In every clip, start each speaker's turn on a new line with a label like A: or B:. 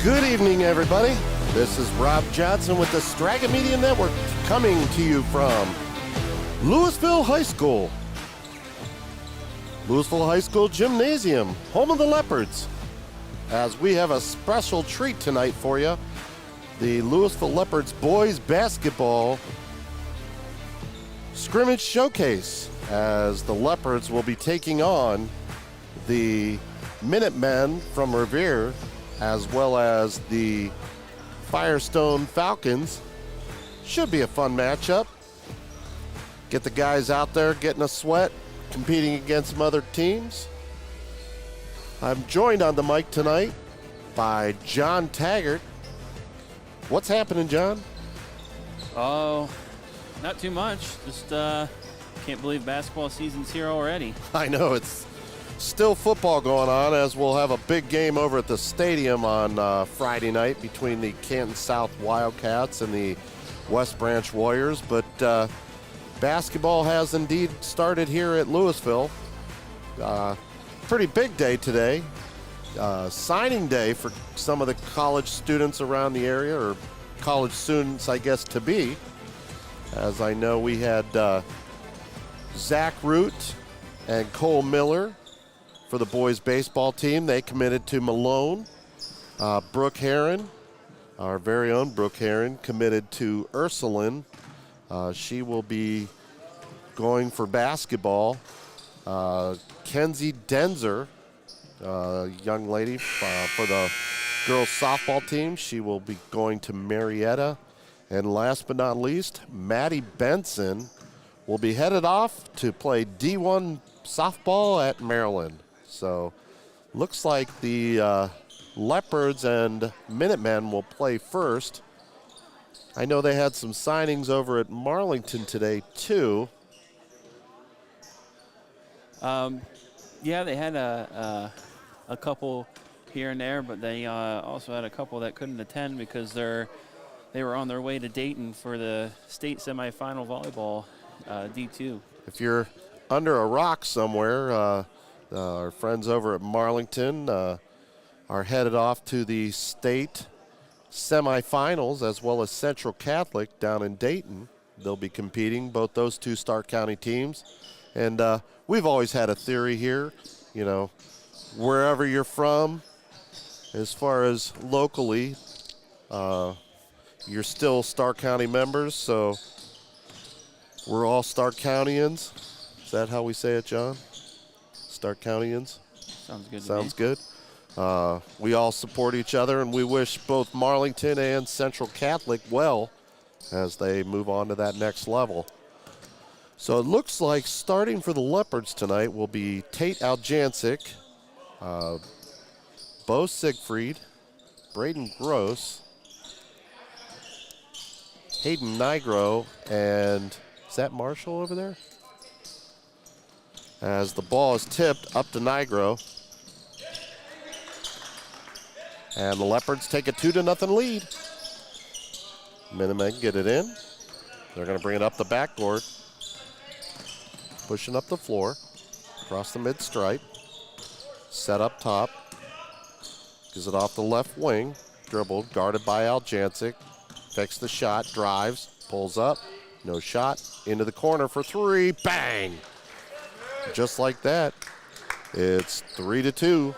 A: Good evening, everybody. This is Rob Johnson with the Straga Media Network coming to you from Louisville High School. Louisville High School Gymnasium, home of the Leopards. As we have a special treat tonight for you, the Louisville Leopards boys basketball scrimmage showcase, as the Leopards will be taking on the Minutemen from Revere, as well as the Firestone Falcons. Should be a fun matchup. Get the guys out there getting a sweat, competing against some other teams. I'm joined on the mic tonight by John Taggart. What's happening, John?
B: Oh, not too much. Just can't believe basketball season's here already.
A: I know, it's still football going on, as we'll have a big game over at the stadium on Friday night between the Canton South Wildcats and the West Branch Warriors. But basketball has indeed started here at Louisville. Pretty big day today. Signing day for some of the college students around the area, or college students, I guess, to be. As I know, we had Zach Root and Cole Miller for the boys baseball team. They committed to Malone. Brooke Herron, our very own Brooke Herron, committed to Ursuline. She will be going for basketball. Kenzie Denzer, young lady for the girls softball team, she will be going to Marietta. And last but not least, Maddie Benson will be headed off to play D1 softball at Maryland. So looks like the Leopards and Minutemen will play first. I know they had some signings over at Marlington today too.
B: Yeah, they had a couple here and there, but they also had a couple that couldn't attend because they were on their way to Dayton for the state semifinal volleyball D2.
A: If you're under a rock somewhere, our friends over at Marlington are headed off to the state semifinals, as well as Central Catholic down in Dayton. They'll be competing, both those two Stark County teams. And we've always had a theory here, you know, wherever you're from, as far as locally, you're still Stark County members, so we're all Stark Countyans. Is that how we say it, John? Stark Countyans?
B: Sounds good.
A: Sounds good. We all support each other, and we wish both Marlington and Central Catholic well as they move on to that next level. So it looks like starting for the Leopards tonight will be Tate Aljancic, Bo Siegfried, Braden Gross, Hayden Nigro, and is that Marshall over there? As the ball is tipped up to Nigro. And the Leopards take a 2-0 lead. Minutemen get it in. They're going to bring it up the backboard. Pushing up the floor. Across the mid-stripe. Set up top. Gives it off the left wing. Dribbled, guarded by Aljancic. Fakes the shot, drives, pulls up. No shot. Into the corner for three. Bang! Just like that, it's 3-2.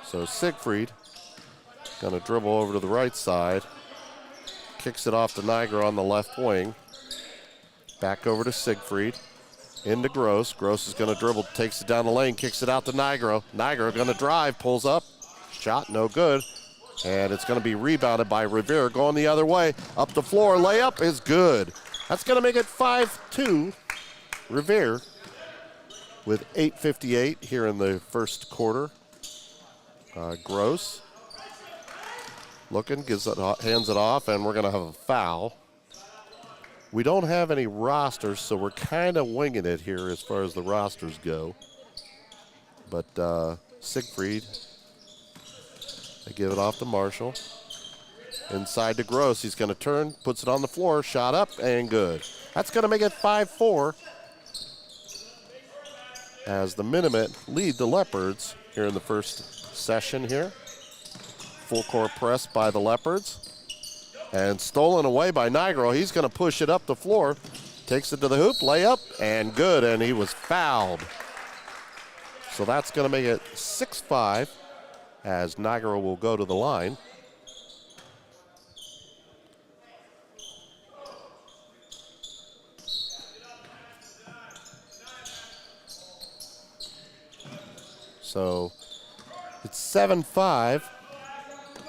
A: So Siegfried gonna dribble over to the right side, kicks it off to Niger on the left wing. Back over to Siegfried, into Gross. Gross is gonna dribble, takes it down the lane, kicks it out to Nigro. Nigro gonna drive, pulls up, shot no good. And it's going to be rebounded by Revere, going the other way. Up the floor, layup is good. That's going to make it 5-2. Revere with 8:58 here in the first quarter. Gross looking, hands it off, and we're going to have a foul. We don't have any rosters, so we're kind of winging it here as far as the rosters go. But Siegfried, they give it off to Marshall. Inside to Gross. He's going to turn, puts it on the floor, shot up, and good. That's going to make it 5-4. as the Minutemen lead the Leopards here in the first session here. Full court press by the Leopards. And stolen away by Nigro. He's going to push it up the floor. Takes it to the hoop, layup, and good, and he was fouled. So that's going to make it 6-5 as Nigro will go to the line. So it's 7-5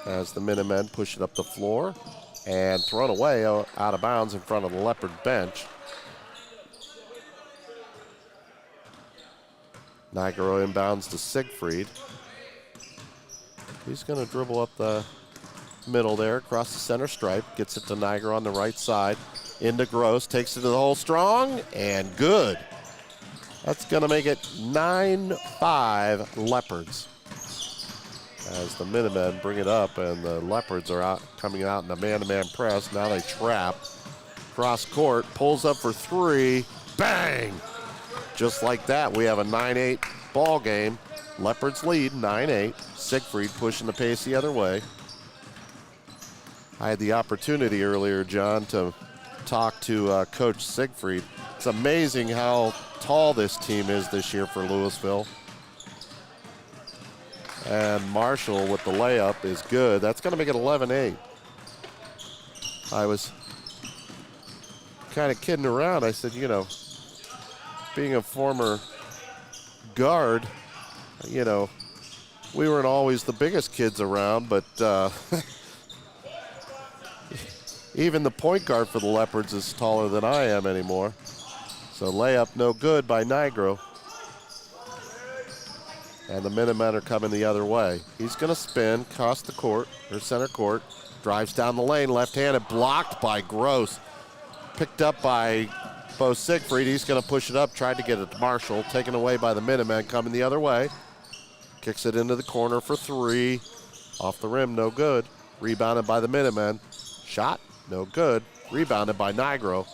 A: as the Minutemen push it up the floor and thrown away out of bounds in front of the Leopard bench. Nigro inbounds to Siegfried. He's going to dribble up the middle there, across the center stripe, gets it to Nigro on the right side, into Gross, takes it to the hole strong, and good. That's going to make it 9-5 Leopards. As the Minutemen bring it up, and the Leopards are coming out in a man-to-man press. Now they trap. Cross court, pulls up for three, bang! Just like that, we have a 9-8 ball game. Leopards lead 9-8. Siegfried pushing the pace the other way. I had the opportunity earlier, John, to talk to Coach Siegfried. It's amazing how tall this team is this year for Louisville. And Marshall with the layup is good. That's going to make it 11-8. I was kind of kidding around. I said, you know, being a former guard, you know, we weren't always the biggest kids around, but even the point guard for the Leopards is taller than I am anymore. So layup no good by Nigro. And the Minutemen are coming the other way. He's going to spin, cross the court, or center court, drives down the lane, left-handed, blocked by Gross. Picked up by Bo Siegfried. He's going to push it up, tried to get it to Marshall, taken away by the Minutemen, coming the other way. Kicks it into the corner for three. Off the rim, no good. Rebounded by the Minutemen. Shot, no good. Rebounded by Nigro.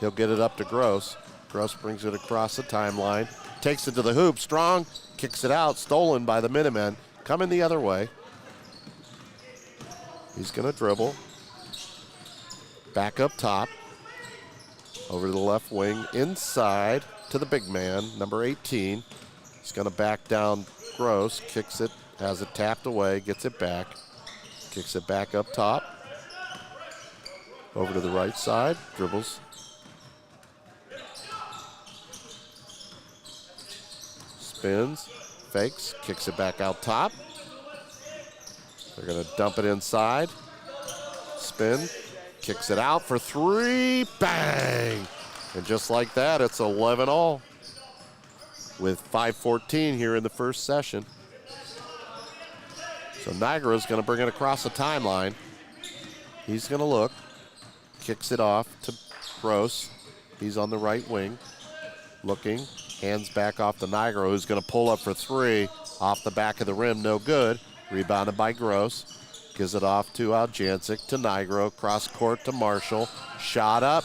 A: He'll get it up to Gross. Gross brings it across the timeline. Takes it to the hoop, strong, kicks it out, stolen by the Minutemen. Coming the other way. He's going to dribble. Back up top. Over to the left wing, inside to the big man, number 18. He's going to back down Gross, kicks it, has it tapped away, gets it back. Kicks it back up top. Over to the right side, dribbles. Spins, fakes, kicks it back out top. They're going to dump it inside. Spin, kicks it out for three, bang! And just like that, it's 11-all with 5:14 here in the first session. So Niagara's going to bring it across the timeline. He's going to look, kicks it off to Gross. He's on the right wing, looking. Hands back off to Nigro, who's going to pull up for three. Off the back of the rim, no good. Rebounded by Gross. Gives it off to Aljancic to Nigro. Cross court to Marshall. Shot up,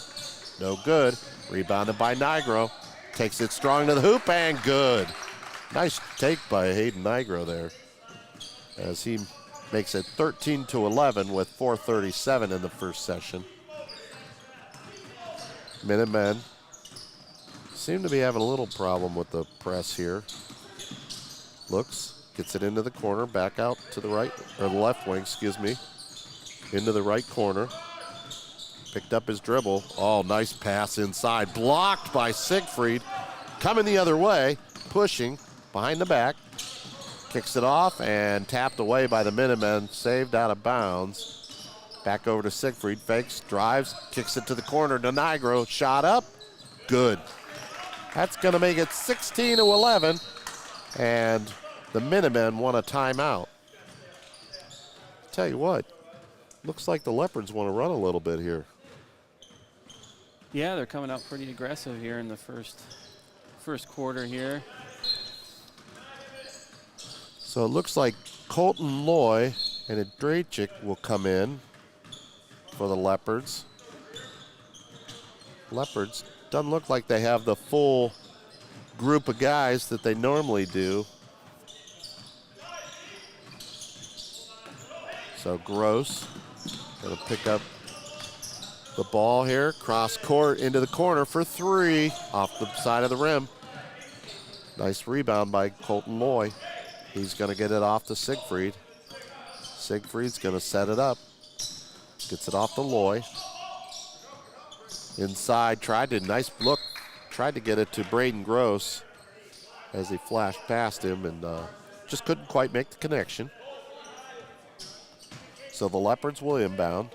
A: no good. Rebounded by Nigro. Takes it strong to the hoop and good. Nice take by Hayden Nigro there, as he makes it 13-11 with 4:37 in the first session. Minutemen seem to be having a little problem with the press here. Looks, gets it into the corner, back out to the right, or the left wing, excuse me. Into the right corner. Picked up his dribble. Oh, nice pass inside. Blocked by Siegfried. Coming the other way, pushing behind the back. Kicks it off and tapped away by the Minutemen. Saved out of bounds. Back over to Siegfried. Fakes, drives, kicks it to the corner to Nigro. Shot up. Good. That's going to make it 16-11, and the Minutemen want a timeout. Tell you what, looks like the Leopards want to run a little bit here.
B: Yeah, they're coming out pretty aggressive here in the first quarter here.
A: So it looks like Colton Loy and Adrachik will come in for the Leopards. Leopards doesn't look like they have the full group of guys that they normally do. So Gross going to pick up the ball here, cross court into the corner for 3 off the side of the rim. Nice rebound by Colton Loy. He's going to get it off to Siegfried. Siegfried's going to set it up. Gets it off to Loy. Inside, nice look. Tried to get it to Braden Gross as he flashed past him and just couldn't quite make the connection. So the Leopards will inbound.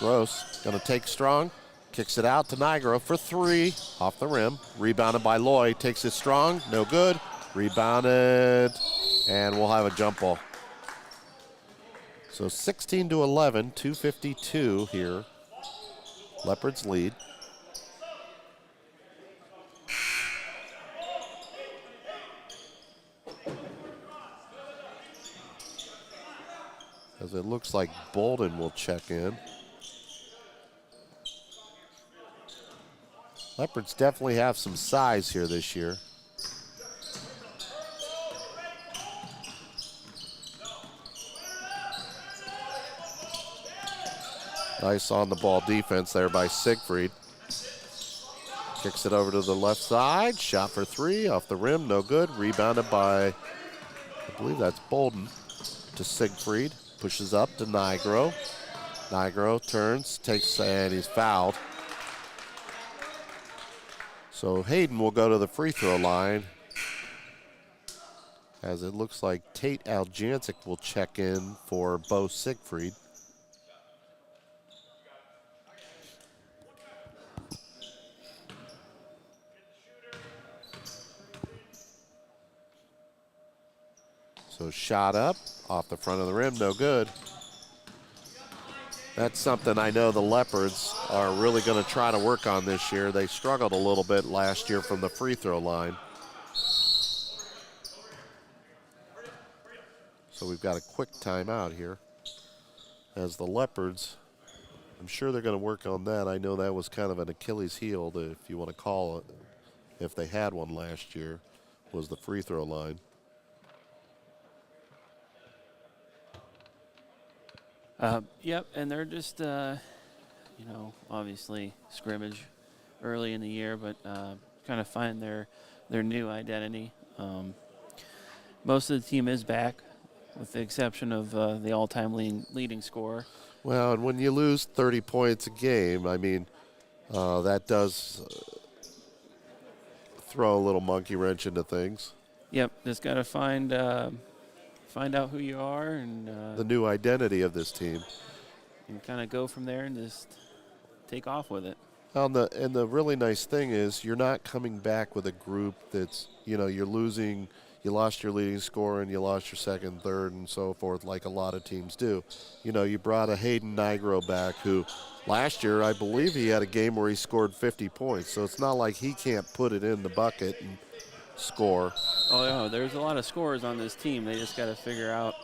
A: Gross going to take strong. Kicks it out to Nigro for 3 off the rim. Rebounded by Loy. Takes it strong. No good. Rebounded. And we'll have a jump ball. So 16-11, 2:52 here. Leopards lead. As it looks like Bolden will check in. Leopards definitely have some size here this year. Nice on the ball defense there by Siegfried. Kicks it over to the left side. Shot for 3 off the rim, no good. Rebounded by, I believe that's Bolden, to Siegfried. Pushes up to Nigro. Nigro turns, takes, and he's fouled. So Hayden will go to the free throw line. As it looks like Tate Aljancic will check in for Bo Siegfried. So shot up, off the front of the rim, no good. That's something I know the Leopards are really going to try to work on this year. They struggled a little bit last year from the free throw line. So we've got a quick timeout here. As the Leopards, I'm sure they're going to work on that. I know that was kind of an Achilles heel, if you want to call it, if they had one last year, was the free throw line.
B: Yep, and they're just, obviously scrimmage early in the year, but kind of find their new identity. Most of the team is back, with the exception of the all-time leading scorer.
A: Well, and when you lose 30 points a game, I mean, that does throw a little monkey wrench into things.
B: Yep, just got to find out who you are and
A: the new identity of this team,
B: and kind of go from there and just take off with it.
A: And the really nice thing is you're not coming back with a group that's, you're losing. You lost your leading scorer and you lost your second, third, and so forth, like a lot of teams do. You brought a Hayden Nigro back who last year, I believe he had a game where he scored 50 points. So it's not like he can't put it in the bucket and score.
B: Oh, yeah, there's a lot of scorers on this team. They just got to figure out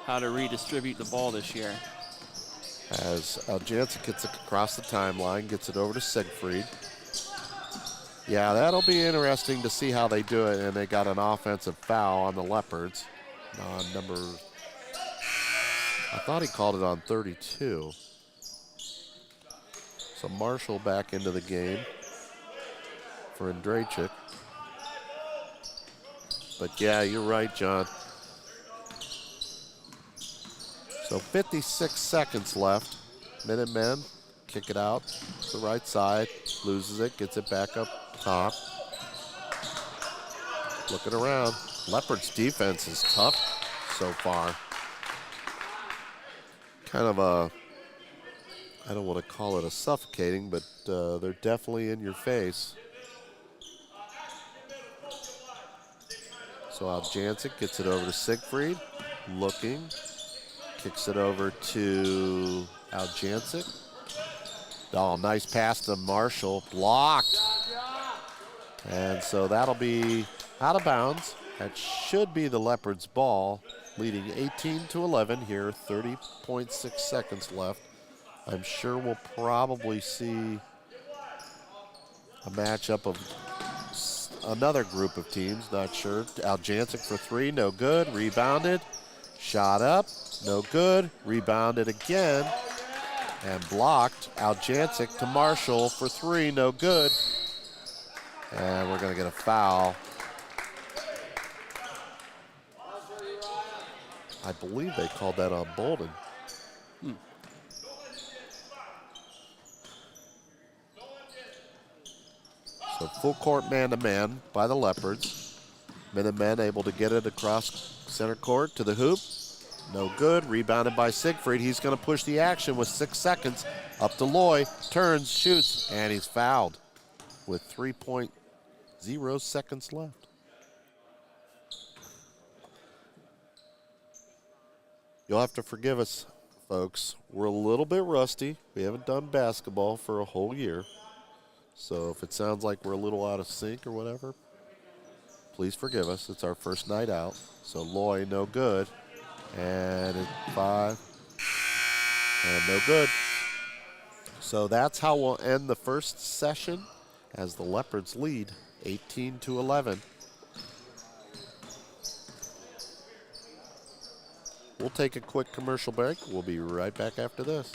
B: how to redistribute the ball this year.
A: As Aljancic gets it across the timeline, gets it over to Siegfried. Yeah, that'll be interesting to see how they do it. And they got an offensive foul on the Leopards. I thought he called it on 32. So Marshall back into the game for Andrachik. But yeah, you're right, John. So 56 seconds left. Minutemen kick it out to the right side, loses it, gets it back up top. Looking around. Leopards defense is tough so far. Kind of I don't want to call it a suffocating, but they're definitely in your face. So Aljancic gets it over to Siegfried, looking, kicks it over to Aljancic. Oh, nice pass to Marshall, blocked. And so that'll be out of bounds. That should be the Leopards' ball, leading 18-11 here, 30.6 seconds left. I'm sure we'll probably see a matchup of another group of teams, not sure. Aljancic for 3, no good. Rebounded, shot up, no good. Rebounded again, and blocked. Aljancic to Marshall for 3, no good. And we're going to get a foul. I believe they called that on Bolden. So full court man-to-man by the Leopards. Minutemen able to get it across center court to the hoop. No good. Rebounded by Siegfried. He's going to push the action with 6 seconds. Up to Loy. Turns, shoots, and he's fouled with 3.0 seconds left. You'll have to forgive us, folks. We're a little bit rusty. We haven't done basketball for a whole year. So if it sounds like we're a little out of sync or whatever, please forgive us. It's our first night out. So Loy, no good. And at 5, and no good. So that's how we'll end the first session as the Leopards lead 18-11. We'll take a quick commercial break. We'll be right back after this.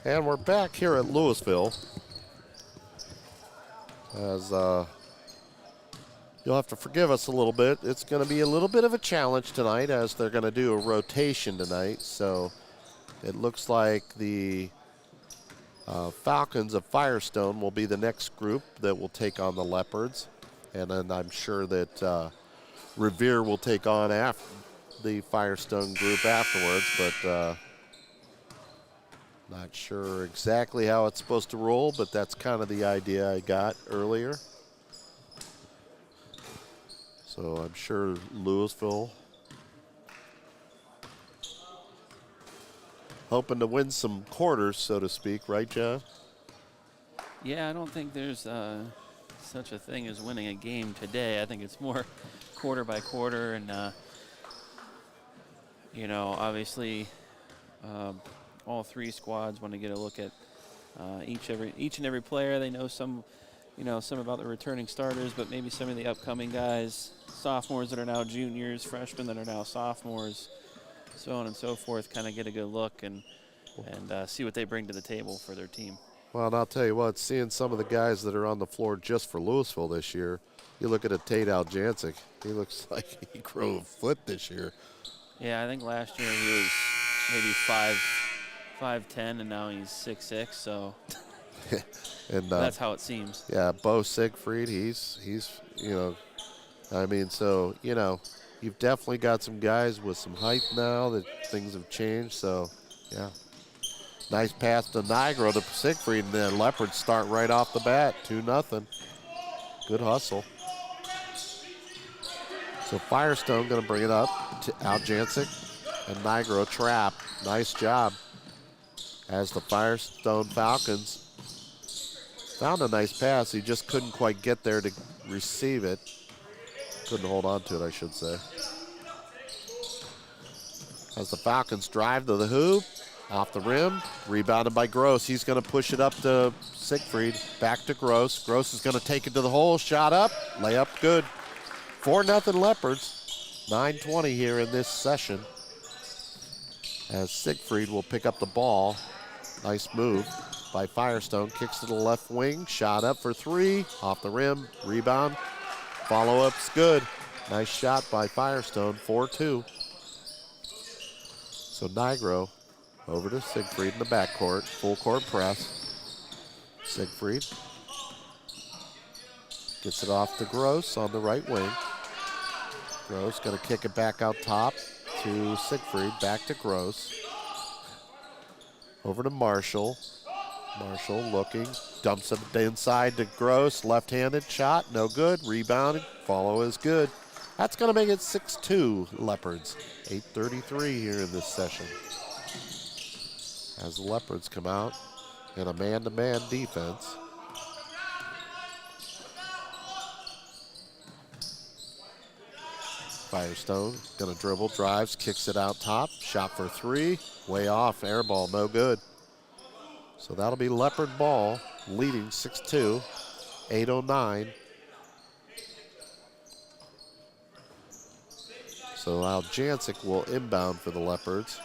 A: And we're back here at Louisville. As you'll have to forgive us a little bit. It's going to be a little bit of a challenge tonight as they're going to do a rotation tonight. So it looks like the Falcons of Firestone will be the next group that will take on the Leopards. And then I'm sure that Revere will take on the Firestone group afterwards. But not sure exactly how it's supposed to roll, but that's kind of the idea I got earlier. So I'm sure Louisville hoping to win some quarters, so to speak, right, John?
B: Yeah, I don't think there's such a thing as winning a game today. I think it's more quarter by quarter, and obviously all 3 squads want to get a look at each and every player. They know some about the returning starters, but maybe some of the upcoming guys, sophomores that are now juniors, freshmen that are now sophomores, so on and so forth, kind of get a good look and see what they bring to the table for their team.
A: Well, and I'll tell you what, seeing some of the guys that are on the floor just for Louisville this year, you look at a Tate Aljancic, he looks like he grew a foot this year.
B: Yeah, I think last year he was maybe 5'10", and now he's 6'6", so
A: and
B: that's how it seems.
A: Yeah, Bo Siegfried, he's so, you've definitely got some guys with some height now that things have changed, so, yeah. Nice pass to Nigro to Siegfried, and then Leopards start right off the bat, 2-0. Good hustle. So Firestone going to bring it up to Aljancic and Nigro trap. Nice job. As the Firestone Falcons found a nice pass. He just couldn't quite get there to receive it. Couldn't hold on to it, I should say. As the Falcons drive to the hoop, off the rim, rebounded by Gross. He's going to push it up to Siegfried. Back to Gross. Gross is going to take it to the hole. Shot up. Layup good. 4-0 Leopards. 9:20 here in this session. As Siegfried will pick up the ball. Nice move. by Firestone. Kicks to the left wing. Shot up for three. Off the rim. Rebound. Follow-up's good. Nice shot by Firestone. 4-2. So Nigro over to Siegfried in the backcourt. Full court press. Siegfried gets it off to Gross on the right wing. Gross going to kick it back out top to Siegfried. Back to Gross. Over to Marshall. Marshall looking. Dumps it inside to Gross. Left-handed shot. No good. Rebounded. Follow is good. That's going to make it 6-2 Leopards. 8:33 here in this session. As the Leopards come out in a man-to-man defense. Firestone gonna dribble, drives, kicks it out top. Shot for three, way off, air ball, no good. So that'll be Leopard ball, leading 6-2, 8:09. So now Jancic will inbound for the Leopards.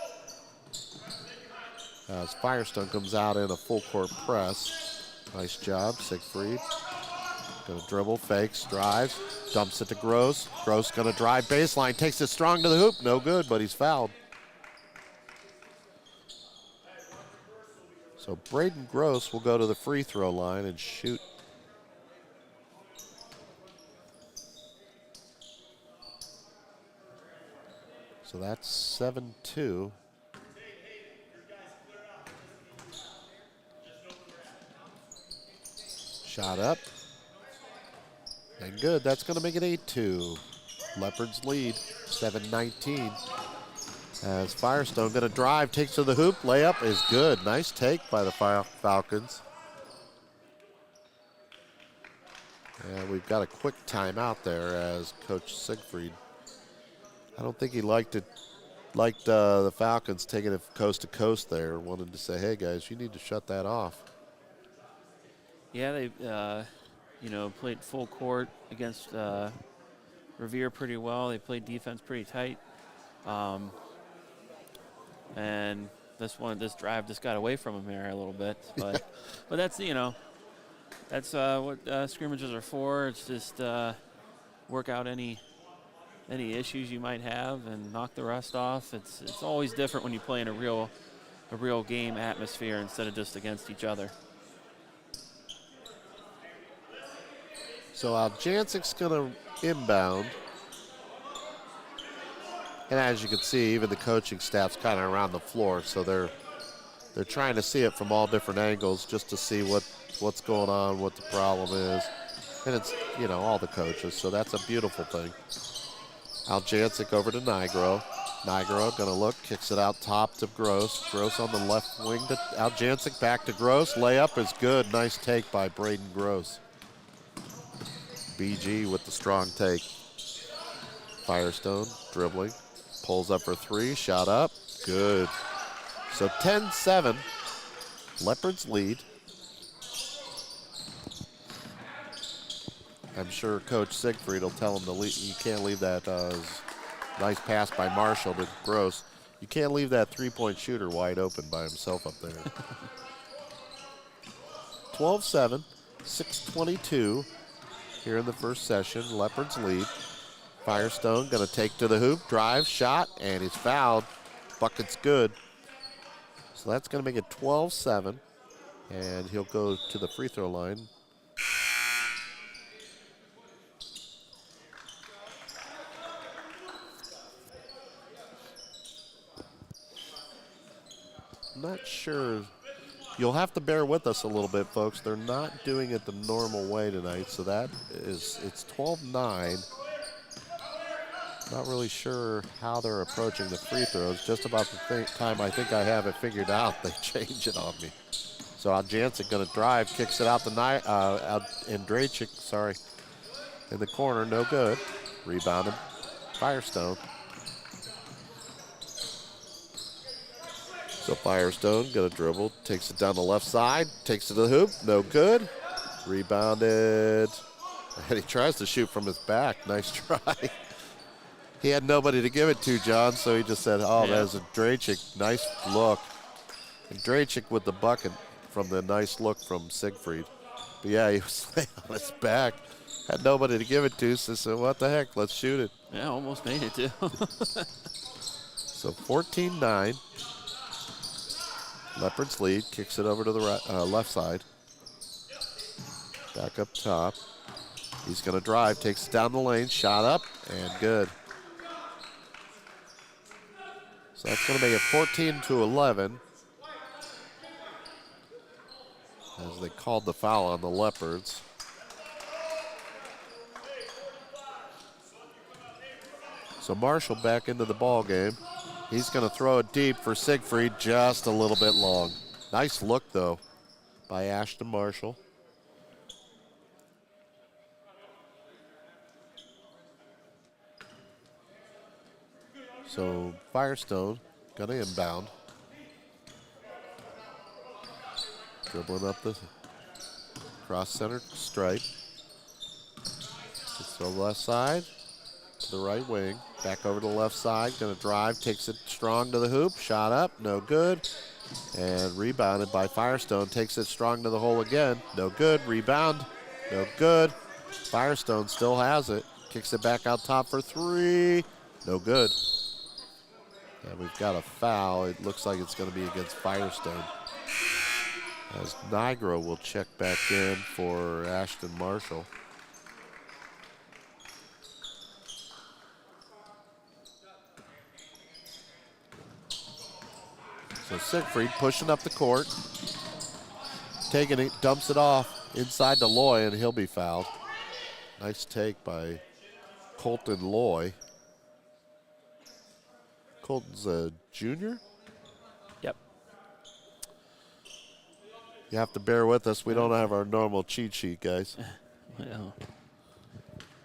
A: As Firestone comes out in a full court press. Nice job, Siegfried. Gonna dribble, fakes, drives, dumps it to Gross. Gross gonna drive baseline, takes it strong to the hoop. No good, but he's fouled. So Braden Gross will go to the free throw line and shoot. So that's 7-2. Shot up. And good. That's going to make it 8-2. Leopards lead, 7-19. As Firestone going to drive, takes to the hoop. Layup is good. Nice take by the Falcons. And we've got a quick timeout there as Coach Siegfried. I don't think he liked the Falcons taking it coast to coast there. Wanted to say, hey guys, you need to shut that off.
B: Yeah, they played full court against Revere pretty well. They played defense pretty tight. And this drive just got away from them here a little bit. But but that's what scrimmages are for. It's just work out any issues you might have and knock the rust off. It's always different when you play in a real game atmosphere instead of just against each other.
A: So Jancic's going to inbound. And as you can see, even the coaching staff's kind of around the floor, so they're trying to see it from all different angles just to see what's going on, what the problem is. And it's, all the coaches, so that's a beautiful thing. Jancic over to Nigro. Nigro going to look, kicks it out top to Gross. Gross on the left wing to Jancic, back to Gross. Layup is good. Nice take by Braden Gross. BG with the strong take. Firestone dribbling, pulls up for three, shot up, good. So 10-7, Leopards lead. I'm sure Coach Siegfried will tell him to leave. You can't leave that nice pass by Marshall to Gross. You can't leave that three-point shooter wide open by himself up there. 12-7, 6:22 here in the first session. Leopards lead. Firestone going to take to the hoop, drive, shot, and he's fouled. Bucket's good. So that's going to make it 12-7, and he'll go to the free throw line. I'm not sure. You'll have to bear with us a little bit, folks. They're not doing it the normal way tonight, so it's 12-9. Not really sure how they're approaching the free throws. Just about the time I think I have it figured out, they change it on me. So Jancic going to drive, kicks it out to Andrachik, in the corner, no good. Rebounded, Firestone. So Firestone going to dribble, takes it down the left side, takes it to the hoop, no good. Rebounded, and he tries to shoot from his back. Nice try. He had nobody to give it to, John, so he just said, there's Andrachik. Nice look. Andrachik with the bucket. from the nice look from Siegfried. But yeah, he was laying on his back. Had nobody to give it to, so I said, what the heck, let's shoot it.
B: Yeah, almost made it too.
A: So 14-9. Leopards lead, kicks it over to the left side. Back up top. He's going to drive, takes it down the lane, shot up, and good. So that's going to make it 14-11. As they called the foul on the Leopards. So Marshall back into the ball game. He's going to throw it deep for Siegfried, just a little bit long. Nice look, though, by Ashton Marshall. So Firestone going to inbound. Dribbling up the cross center stripe. Just throw left side to the right wing. Back over to the left side. Going to drive. Takes it strong to the hoop. Shot up. No good. And rebounded by Firestone. Takes it strong to the hole again. No good. Rebound. No good. Firestone still has it. Kicks it back out top for three. No good. And we've got a foul. It looks like it's going to be against Firestone. As Nigro will check back in for Ashton Marshall. So Siegfried pushing up the court. Taking it, dumps it off inside to Loy, and he'll be fouled. Nice take by Colton Loy. Colton's a junior?
B: Yep.
A: You have to bear with us. We don't have our normal cheat sheet, guys.
B: Well,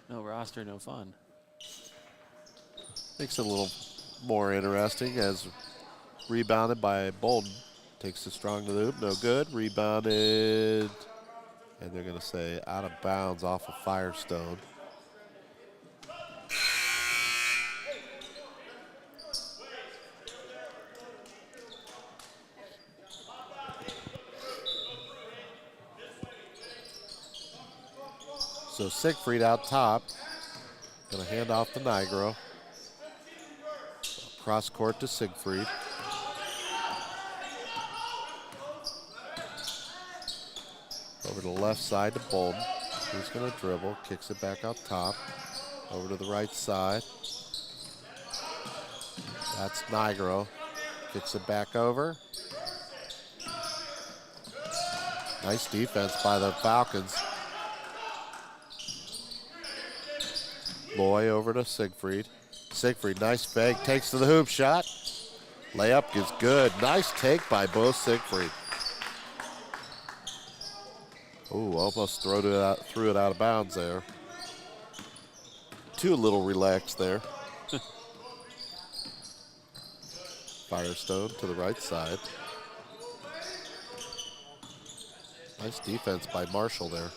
B: no roster, no fun.
A: Makes it a little more interesting as rebounded by Bolden. Takes it strong to the hoop. No good. Rebounded. And they're going to say out of bounds off of Firestone. So Siegfried out top. Going to hand off to Nigro. Cross court to Siegfried. Over to the left side to Bolden. He's going to dribble. Kicks it back out top. Over to the right side. That's Nigro. Kicks it back over. Nice defense by the Falcons. Loy over to Siegfried. Siegfried, nice fake, takes to the hoop shot. Layup is good. Nice take by both Siegfried. Ooh, almost threw it out of bounds there. Too little relaxed there. Firestone to the right side. Nice defense by Marshall there.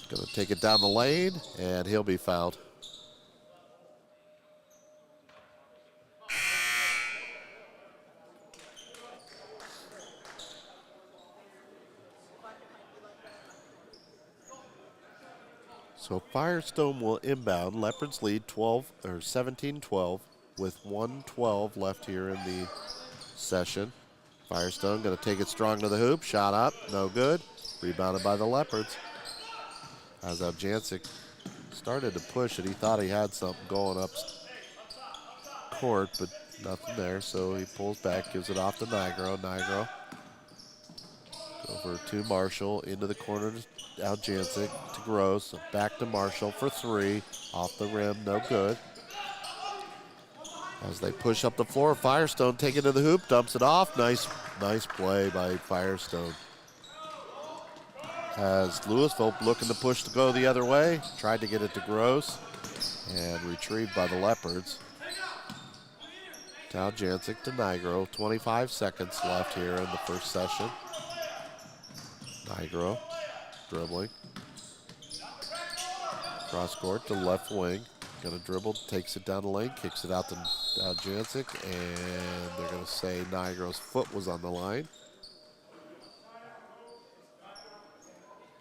A: Going to take it down the lane, and he'll be fouled. So Firestone will inbound. Leopards lead 17-12 with 1:12 left here in the session. Firestone going to take it strong to the hoop. Shot up, no good. Rebounded by the Leopards. As Jancic started to push it, he thought he had something going up court, but nothing there. So he pulls back, gives it off to Nigro. Nigro over to Marshall, into the corner to Jancic, to Gross, back to Marshall for three, off the rim, no good. As they push up the floor, Firestone taking to the hoop, dumps it off. Nice play by Firestone. As Louisville looking to push to go the other way, tried to get it to Gross, and retrieved by the Leopards. Tal Jancic to Nigro, 25 seconds left here in the first session. Nigro dribbling. Cross court to left wing, gonna dribble, takes it down the lane, kicks it out to Jancic, and they're going to say Niagara's foot was on the line.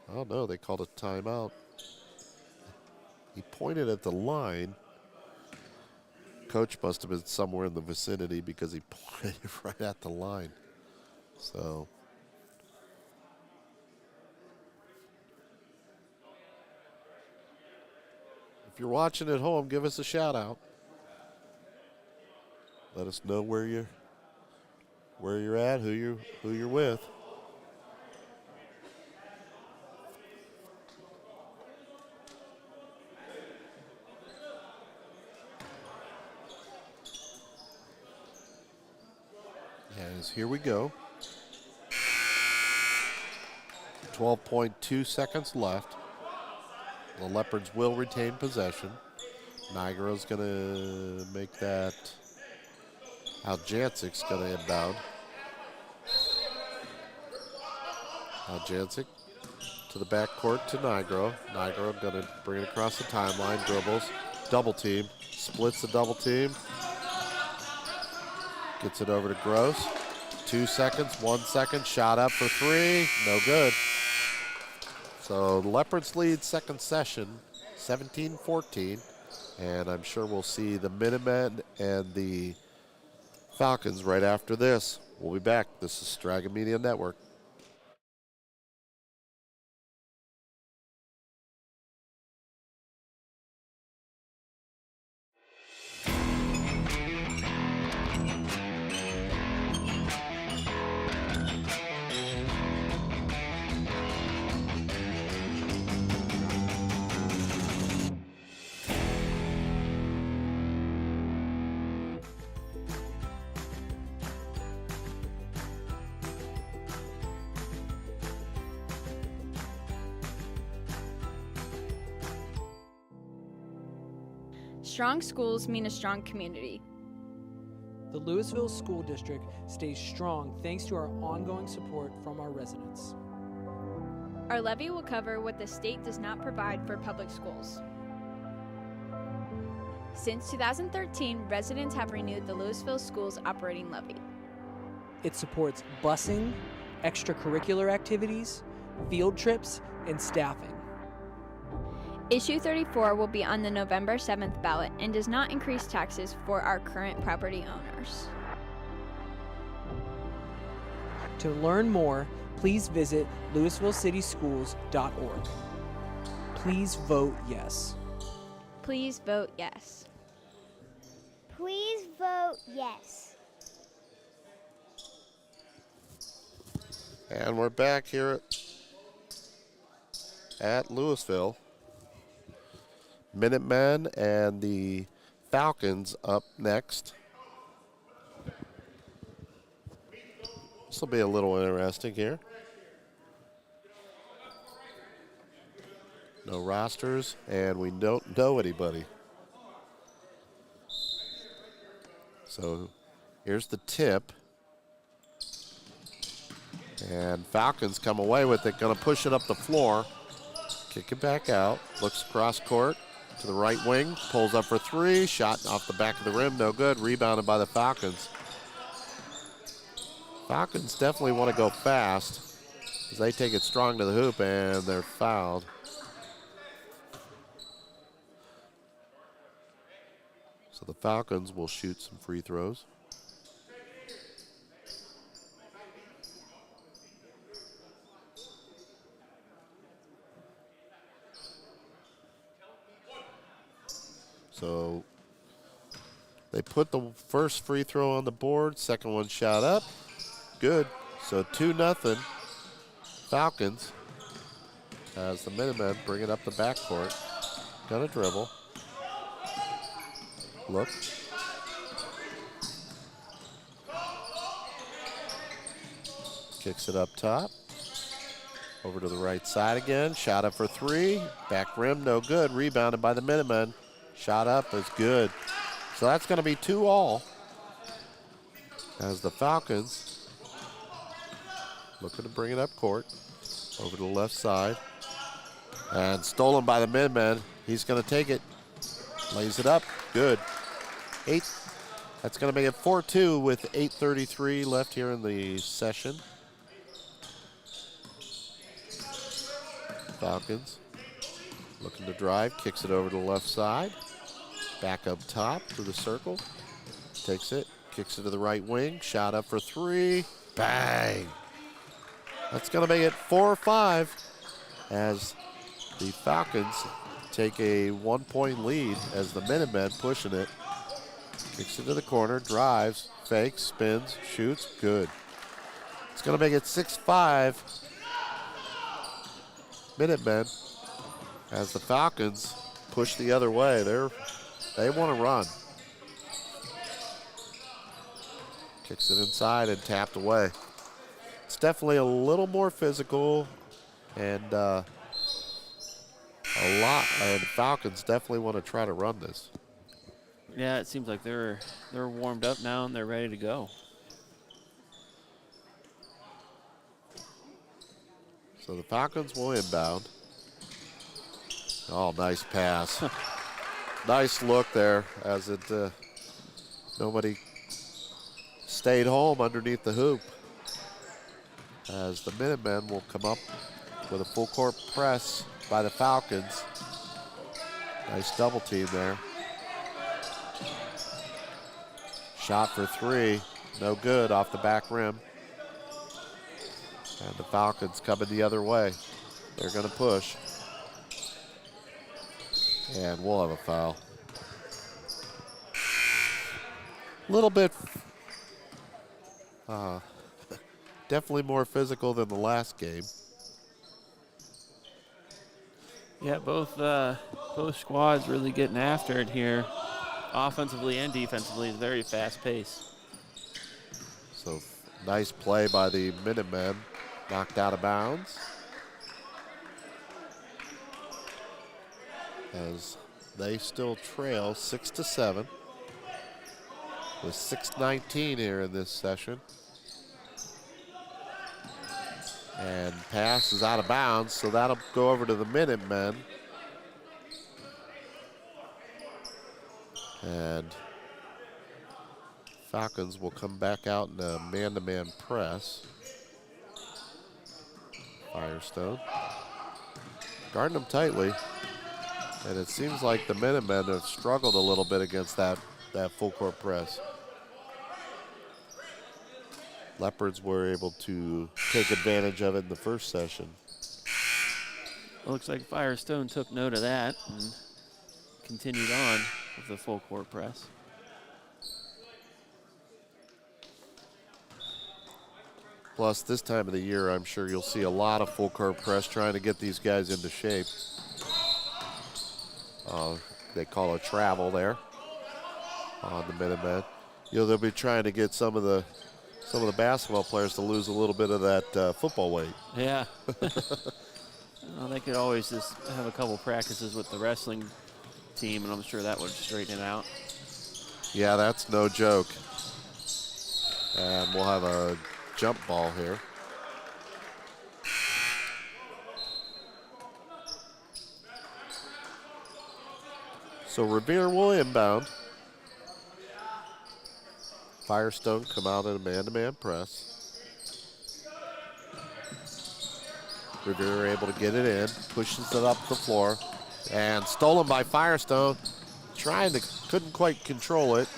A: Oh, no, they called a timeout. He pointed at the line. Coach must have been somewhere in the vicinity because he pointed right at the line. So, if you're watching at home, give us a shout out. Let us know where you're at, who you're with. As here we go. 12.2 seconds left. The Leopards will retain possession. Niagara's going to make that. Jancic's going to inbound. Jancic to the backcourt to Nigro. Nigro going to bring it across the timeline, dribbles, double team, splits the double team. Gets it over to Gross. 2 seconds, 1 second, shot up for three, no good. So the Leopards lead second session, 17-14. And I'm sure we'll see the Minutemen and the Falcons right after this. We'll be back. This is Straga Media Network.
C: Strong schools mean a strong community.
D: The Louisville School District stays strong thanks to our ongoing support from our residents.
C: Our levy will cover what the state does not provide for public schools. Since 2013, residents have renewed the Louisville Schools operating levy.
D: It supports busing, extracurricular activities, field trips, and staffing.
C: Issue 34 will be on the November 7th ballot and does not increase taxes for our current property owners.
D: To learn more, please visit LouisvilleCitySchools.org. Please vote yes.
C: Please vote yes.
E: Please vote yes.
A: And we're back here at Louisville. Minutemen and the Falcons up next. This will be a little interesting here. No rosters, and we don't know anybody. So here's the tip. And Falcons come away with it, gonna push it up the floor. Kick it back out, looks cross court. To the right wing, pulls up for three, shot off the back of the rim, no good, rebounded by the Falcons. Falcons definitely want to go fast as they take it strong to the hoop and they're fouled. So the Falcons will shoot some free throws. So they put the first free throw on the board, second one shot up, good. So 2-0 Falcons as the Minutemen bring it up the backcourt. Gonna dribble. Look. Kicks it up top. Over to the right side again, shot up for three, back rim, no good, rebounded by the Minutemen. Shot up is good. So that's going to be 2-all as the Falcons looking to bring it up court. Over to the left side. And stolen by the Minutemen. He's going to take it. Lays it up. Good. That's going to make it 4-2 with 8:33 left here in the session. Falcons looking to drive, kicks it over to the left side. Back up top to the circle. Takes it, kicks it to the right wing. Shot up for three. Bang! That's going to make it 4-5 as the Falcons take a 1-point lead as the Minutemen pushing it. Kicks it to the corner, drives, fakes, spins, shoots. Good. It's going to make it 6-5 Minutemen as the Falcons push the other way. They want to run. Kicks it inside and tapped away. It's definitely a little more physical and the Falcons definitely want to try to run this.
B: Yeah, it seems like they're warmed up now and they're ready to go.
A: So the Falcons will inbound. Oh, nice pass. Nice look there as it nobody stayed home underneath the hoop. As the Minutemen will come up with a full court press by the Falcons. Nice double team there. Shot for three, no good off the back rim. And the Falcons coming the other way. They're going to push. And we'll have a foul. A little bit, definitely more physical than the last game.
B: Yeah, both squads really getting after it here. Offensively and defensively, very fast pace.
A: So nice play by the Minutemen. Knocked out of bounds. As they still trail 6-7 with 6:19 here in this session. And pass is out of bounds, so that'll go over to the Minutemen. And Falcons will come back out in a man-to-man press. Firestone guarding them tightly. And it seems like the Minutemen have struggled a little bit against that full court press. Leopards were able to take advantage of it in the first session.
B: Looks like Firestone took note of that and continued on with the full court press.
A: Plus, this time of the year, I'm sure you'll see a lot of full court press trying to get these guys into shape. They call it travel there on the Minutemen. You know, they'll be trying to get some of the basketball players to lose a little bit of that football weight.
B: Yeah. Well, they could always just have a couple practices with the wrestling team, and I'm sure that would straighten it out.
A: Yeah, that's no joke. And we'll have a jump ball here. So Revere will inbound. Firestone come out in a man-to-man press. Revere able to get it in, pushes it up the floor, and stolen by Firestone. Couldn't quite control it.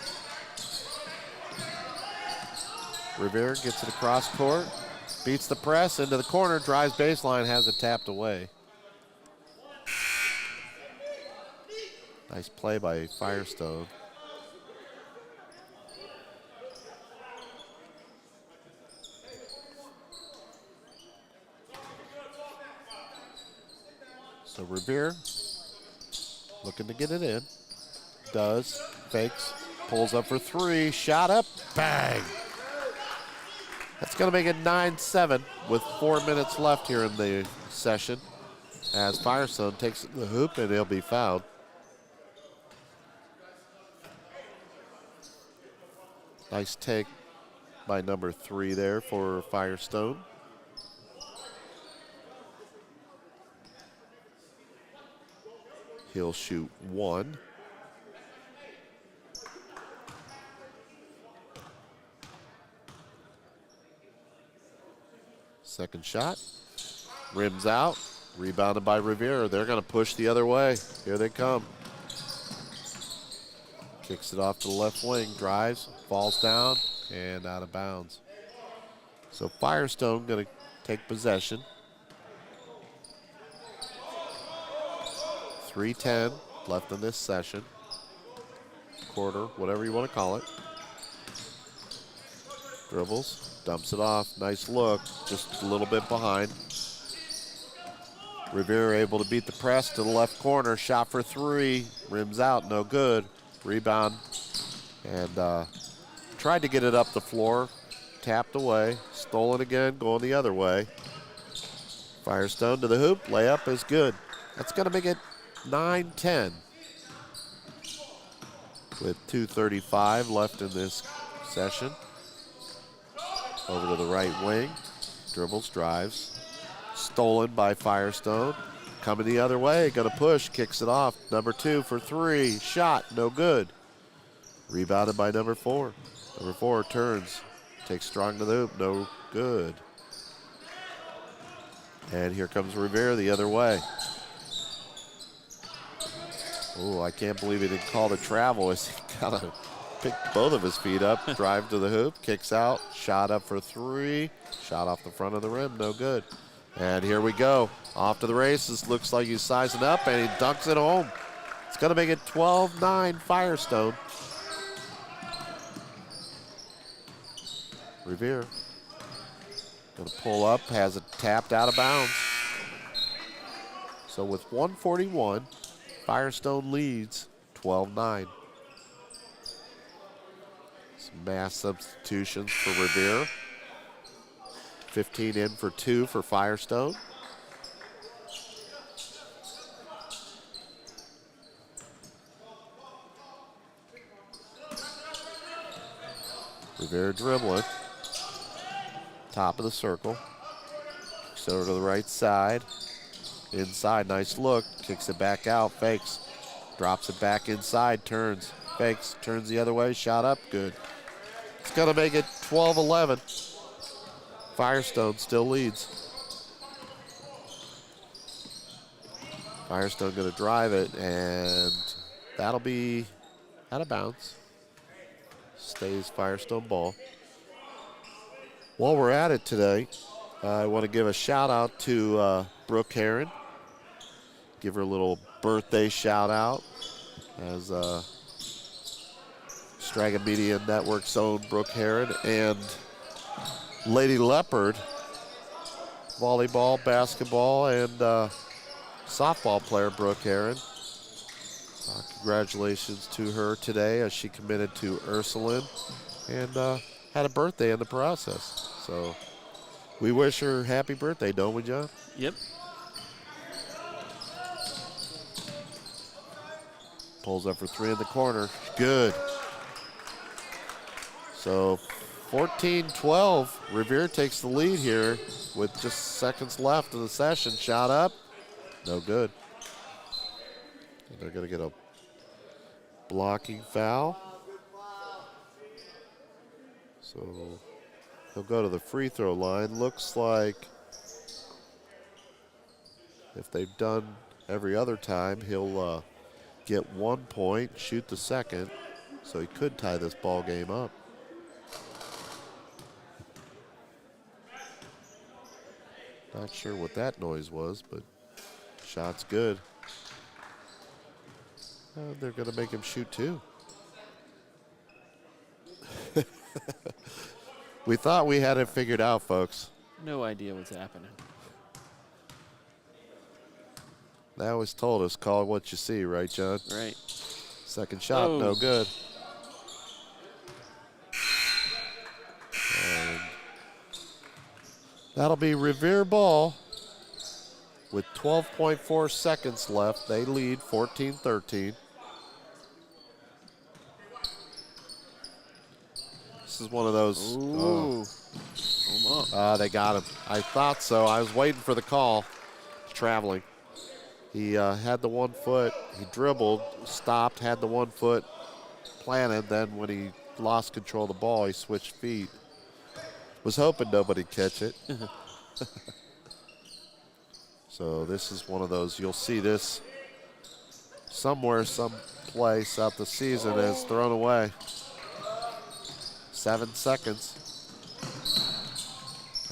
A: Revere gets it across court, beats the press into the corner, drives baseline, has it tapped away. Nice play by Firestone. So Revere looking to get it in. Does, fakes, pulls up for three, shot up, bang! That's going to make it 9-7 with 4 minutes left here in the session as Firestone takes it to the hoop and he'll be fouled. Nice take by number 3 there for Firestone. He'll shoot 1. Second shot. Rims out. Rebounded by Revere. They're going to push the other way. Here they come. Kicks it off to the left wing. Drives. Falls down. And out of bounds. So Firestone going to take possession. 3:10 left in this session. Quarter, whatever you want to call it. Dribbles, dumps it off. Nice look, just a little bit behind. Revere able to beat the press to the left corner. Shot for three. Rims out, no good. Rebound. And tried to get it up the floor. Tapped away. Stolen again, going the other way. Firestone to the hoop. Layup is good. That's going to make it 9-10. With 2:35 left in this session. Over to the right wing. Dribbles, drives. Stolen by Firestone. Coming the other way, gonna push, kicks it off. Number 2 for 3, shot, no good. Rebounded by number 4. Number 4 turns, takes strong to the hoop, no good. And here comes Revere the other way. Oh, I can't believe he didn't call the travel as he kind of picked both of his feet up. Drive to the hoop, kicks out, shot up for 3. Shot off the front of the rim, no good. And here we go. Off to the races. Looks like he's sizing up, and he dunks it home. It's going to make it 12-9 Firestone. Revere going to pull up, has it tapped out of bounds. So with 1:41, Firestone leads 12-9. Some mass substitutions for Revere. 15 in for 2 for Firestone. Revere dribbling. Top of the circle. Kicks it over to the right side. Inside, nice look. Kicks it back out, fakes. Drops it back inside, turns. Fakes, turns the other way, shot up, good. It's gonna make it 12-11. Firestone still leads. Firestone gonna drive it, and that'll be out of bounds. Stays Firestone ball. While we're at it today, I want to give a shout out to Brooke Heron. Give her a little birthday shout out as Straga Media Network's own Brooke Heron and Lady Leopard, volleyball, basketball, and softball player Brooke Heron. Congratulations to her today as she committed to Ursuline and had a birthday in the process. So we wish her happy birthday, don't we, John?
B: Yep.
A: Pulls up for 3 in the corner. Good. So 14-12. Revere takes the lead here with just seconds left in the session. Shot up. No good. And they're going to get a blocking foul. So he'll go to the free throw line. Looks like if they've done every other time, he'll get 1 point, shoot the second, so he could tie this ball game up. Not sure what that noise was, but shot's good. They're going to make him shoot 2. We thought we had it figured out, folks.
B: No idea what's happening.
A: They always told us, call what you see, right, John?
B: Right.
A: Second shot, no good. And that'll be Revere ball with 12.4 seconds left. They lead 14-13. This is one of those.
B: Ooh.
A: They got him. I thought so. I was waiting for the call. Traveling. He had the 1 foot. He dribbled, stopped, had the 1 foot planted. Then when he lost control of the ball, he switched feet. Was hoping nobody'd catch it. So this is one of those, you'll see this somewhere, someplace out the season as thrown away. 7 seconds.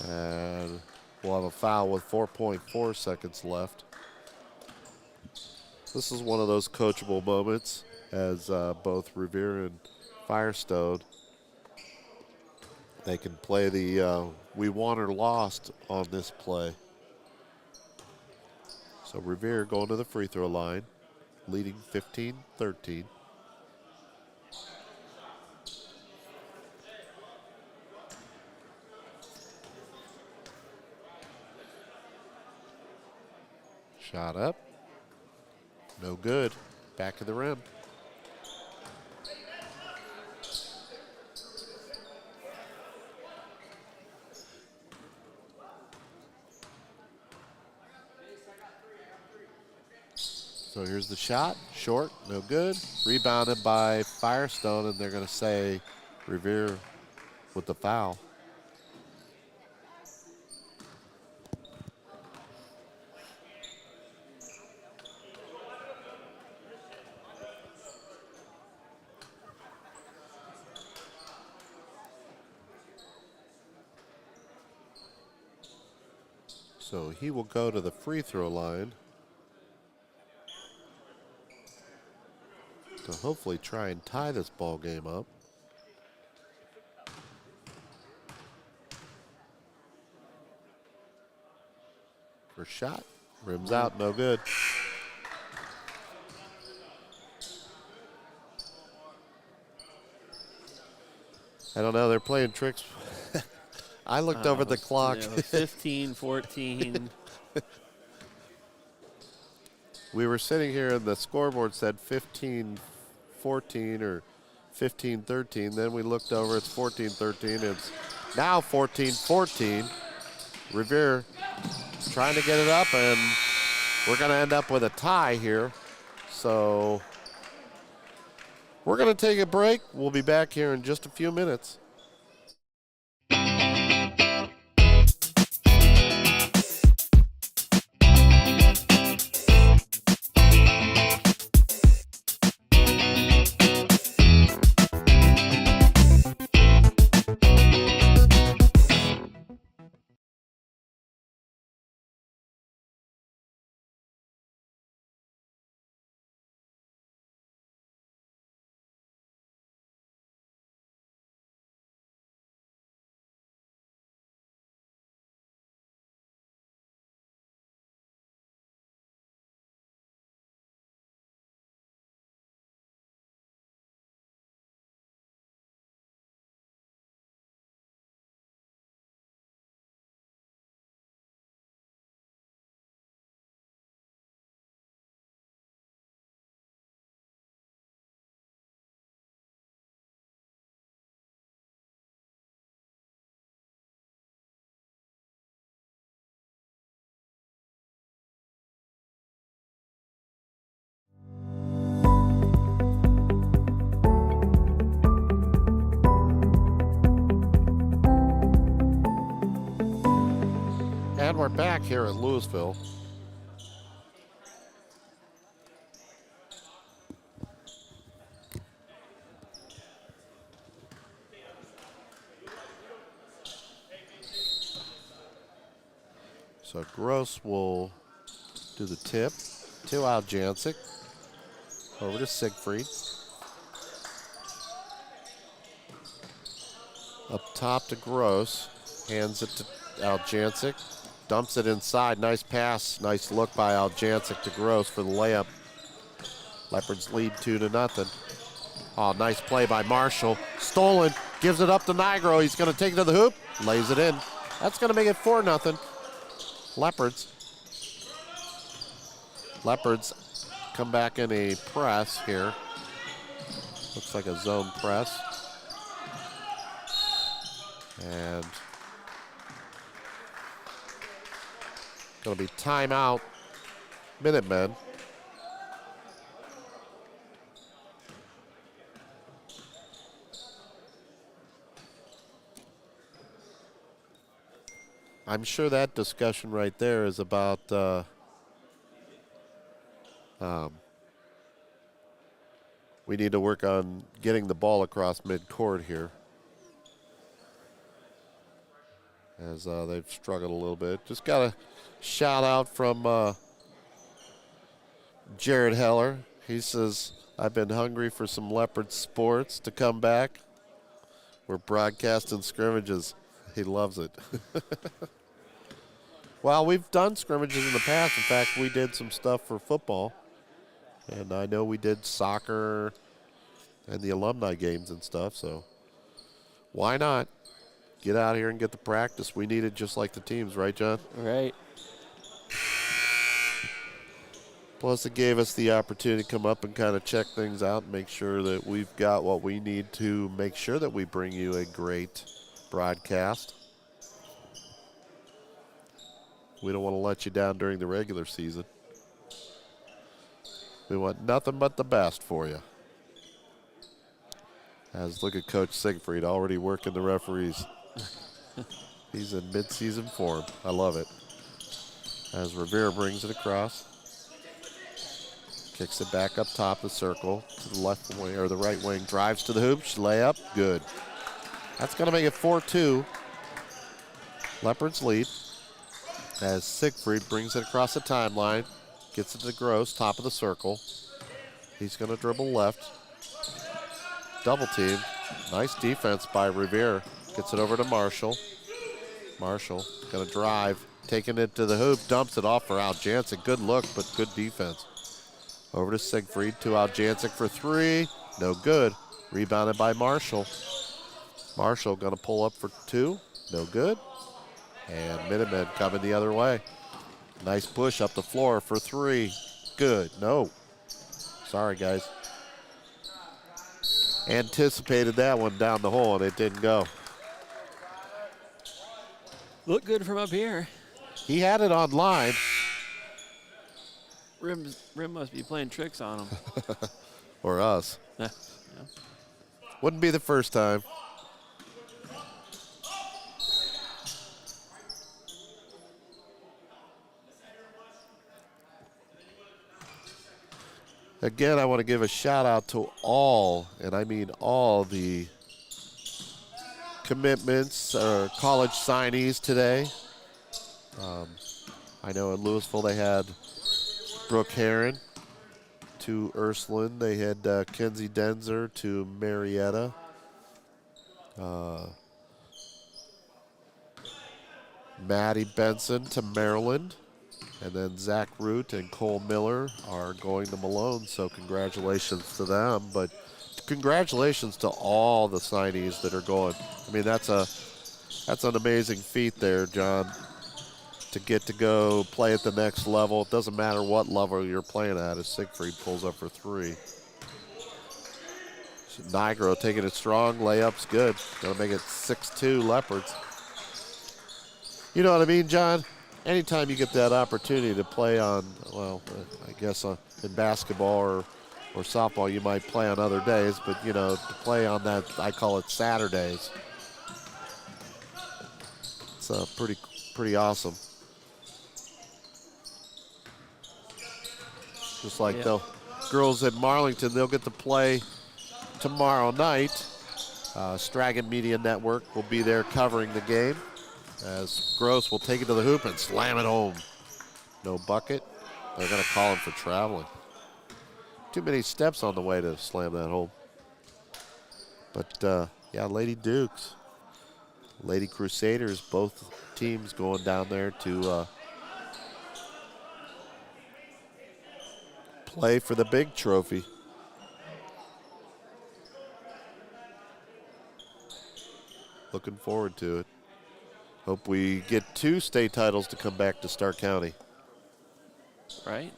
A: And we'll have a foul with 4.4 seconds left. This is one of those coachable moments as both Revere and Firestone, they can play the we won or lost on this play. So Revere going to the free throw line, leading 15-13. Shot up. No good. Back of the rim. So here's the shot. Short. No good. Rebounded by Firestone, and they're going to say Revere with the foul. So he will go to the free throw line to hopefully try and tie this ball game up. First shot, rims out, no good. I don't know, they're playing tricks. I looked over the clock.
B: 15, 14.
A: We were sitting here and the scoreboard said 15-14 or 15-13. Then we looked over, it's 14-13. It's now 14-14. Revere trying to get it up, and we're going to end up with a tie here. So we're going to take a break. We'll be back here in just a few minutes. And we're back here at Louisville. So Gross will do the tip to Aljancic. Over to Siegfried. Up top to Gross. Hands it to Aljancic. Dumps it inside. Nice pass. Nice look by Aljancic to Gross for the layup. Leopards lead 2-0. Oh, nice play by Marshall. Stolen. Gives it up to Nigro. He's going to take it to the hoop. Lays it in. That's going to make it 4-0. Leopards. Leopards come back in a press here. Looks like a zone press. And going to be timeout, Minutemen. I'm sure that discussion right there is about we need to work on getting the ball across midcourt here, as they've struggled a little bit. Just got a shout out from Jared Heller. He says, I've been hungry for some Leopard sports to come back. We're broadcasting scrimmages. He loves it. Well, we've done scrimmages in the past. In fact, we did some stuff for football. And I know we did soccer and the alumni games and stuff. So why not get out here and get the practice? We need it just like the teams, right, John?
B: Right.
A: Plus, it gave us the opportunity to come up and kind of check things out and make sure that we've got what we need to make sure that we bring you a great broadcast. We don't want to let you down during the regular season. We want nothing but the best for you. As look at Coach Siegfried already working the referees. He's in mid-season form. I love it. As Revere brings it across. Kicks it back up top of the circle to the left wing or the right wing. Drives to the hoop. Layup. Good. That's going to make it 4-2. Leopards lead. As Siegfried brings it across the timeline. Gets it to Gross, top of the circle. He's going to dribble left. Double team. Nice defense by Revere. Gets it over to Marshall. Marshall going to drive. Taking it to the hoop. Dumps it off for Al Jansen. Good look, but good defense. Over to Siegfried, to Aljancic for three. No good. Rebounded by Marshall. Marshall going to pull up for two. No good. And Minutemen coming the other way. Nice push up the floor for three. Good. No. Sorry, guys. Anticipated that one down the hole, and it didn't go.
B: Look good from up here.
A: He had it on line.
B: Rim must be playing tricks on him.
A: Or us.
B: Yeah.
A: Wouldn't be the first time. Again, I want to give a shout out to all, and I mean all, the commitments or college signees today. I know in Louisville they had Brooke Herron to Ursuline. They had Kenzie Denzer to Marietta. Maddie Benson to Maryland. And then Zach Root and Cole Miller are going to Malone, so congratulations to them. But congratulations to all the signees that are going. I mean, that's an amazing feat there, John, to get to go play at the next level. It doesn't matter what level you're playing at as Siegfried pulls up for three. Nigro taking it strong. Layup's good. Going to make it 6-2 Leopards. You know what I mean, John? Anytime you get that opportunity to play on, well, I guess in basketball or softball, you might play on other days, but, you know, to play on that, I call it Saturdays. It's pretty awesome. Just like the girls at Marlington, they'll get to play tomorrow night. Stragan Media Network will be there covering the game, as Gross will take it to the hoop and slam it home. No bucket. They're going to call him for traveling. Too many steps on the way to slam that home. But, yeah, Lady Dukes, Lady Crusaders, both teams going down there to play for the big trophy. Looking forward to it. Hope we get 2 state titles to come back to Stark County.
B: Right.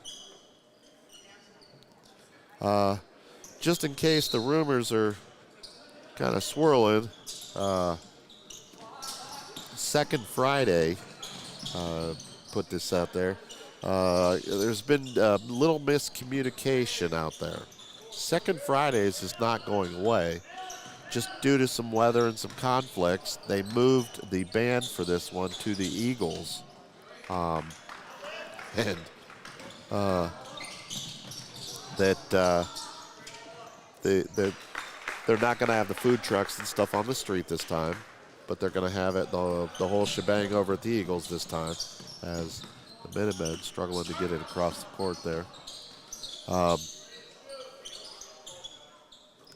A: Just in case the rumors are kind of swirling, second Friday, put this out there, there's been a little miscommunication out there. Second Fridays is not going away. just due to some weather and some conflicts, they moved the band for this one to the Eagles. And they're not going to have the food trucks and stuff on the street this time, but they're going to have it the whole shebang over at the Eagles this time, as the Minutemen struggling to get it across the court there.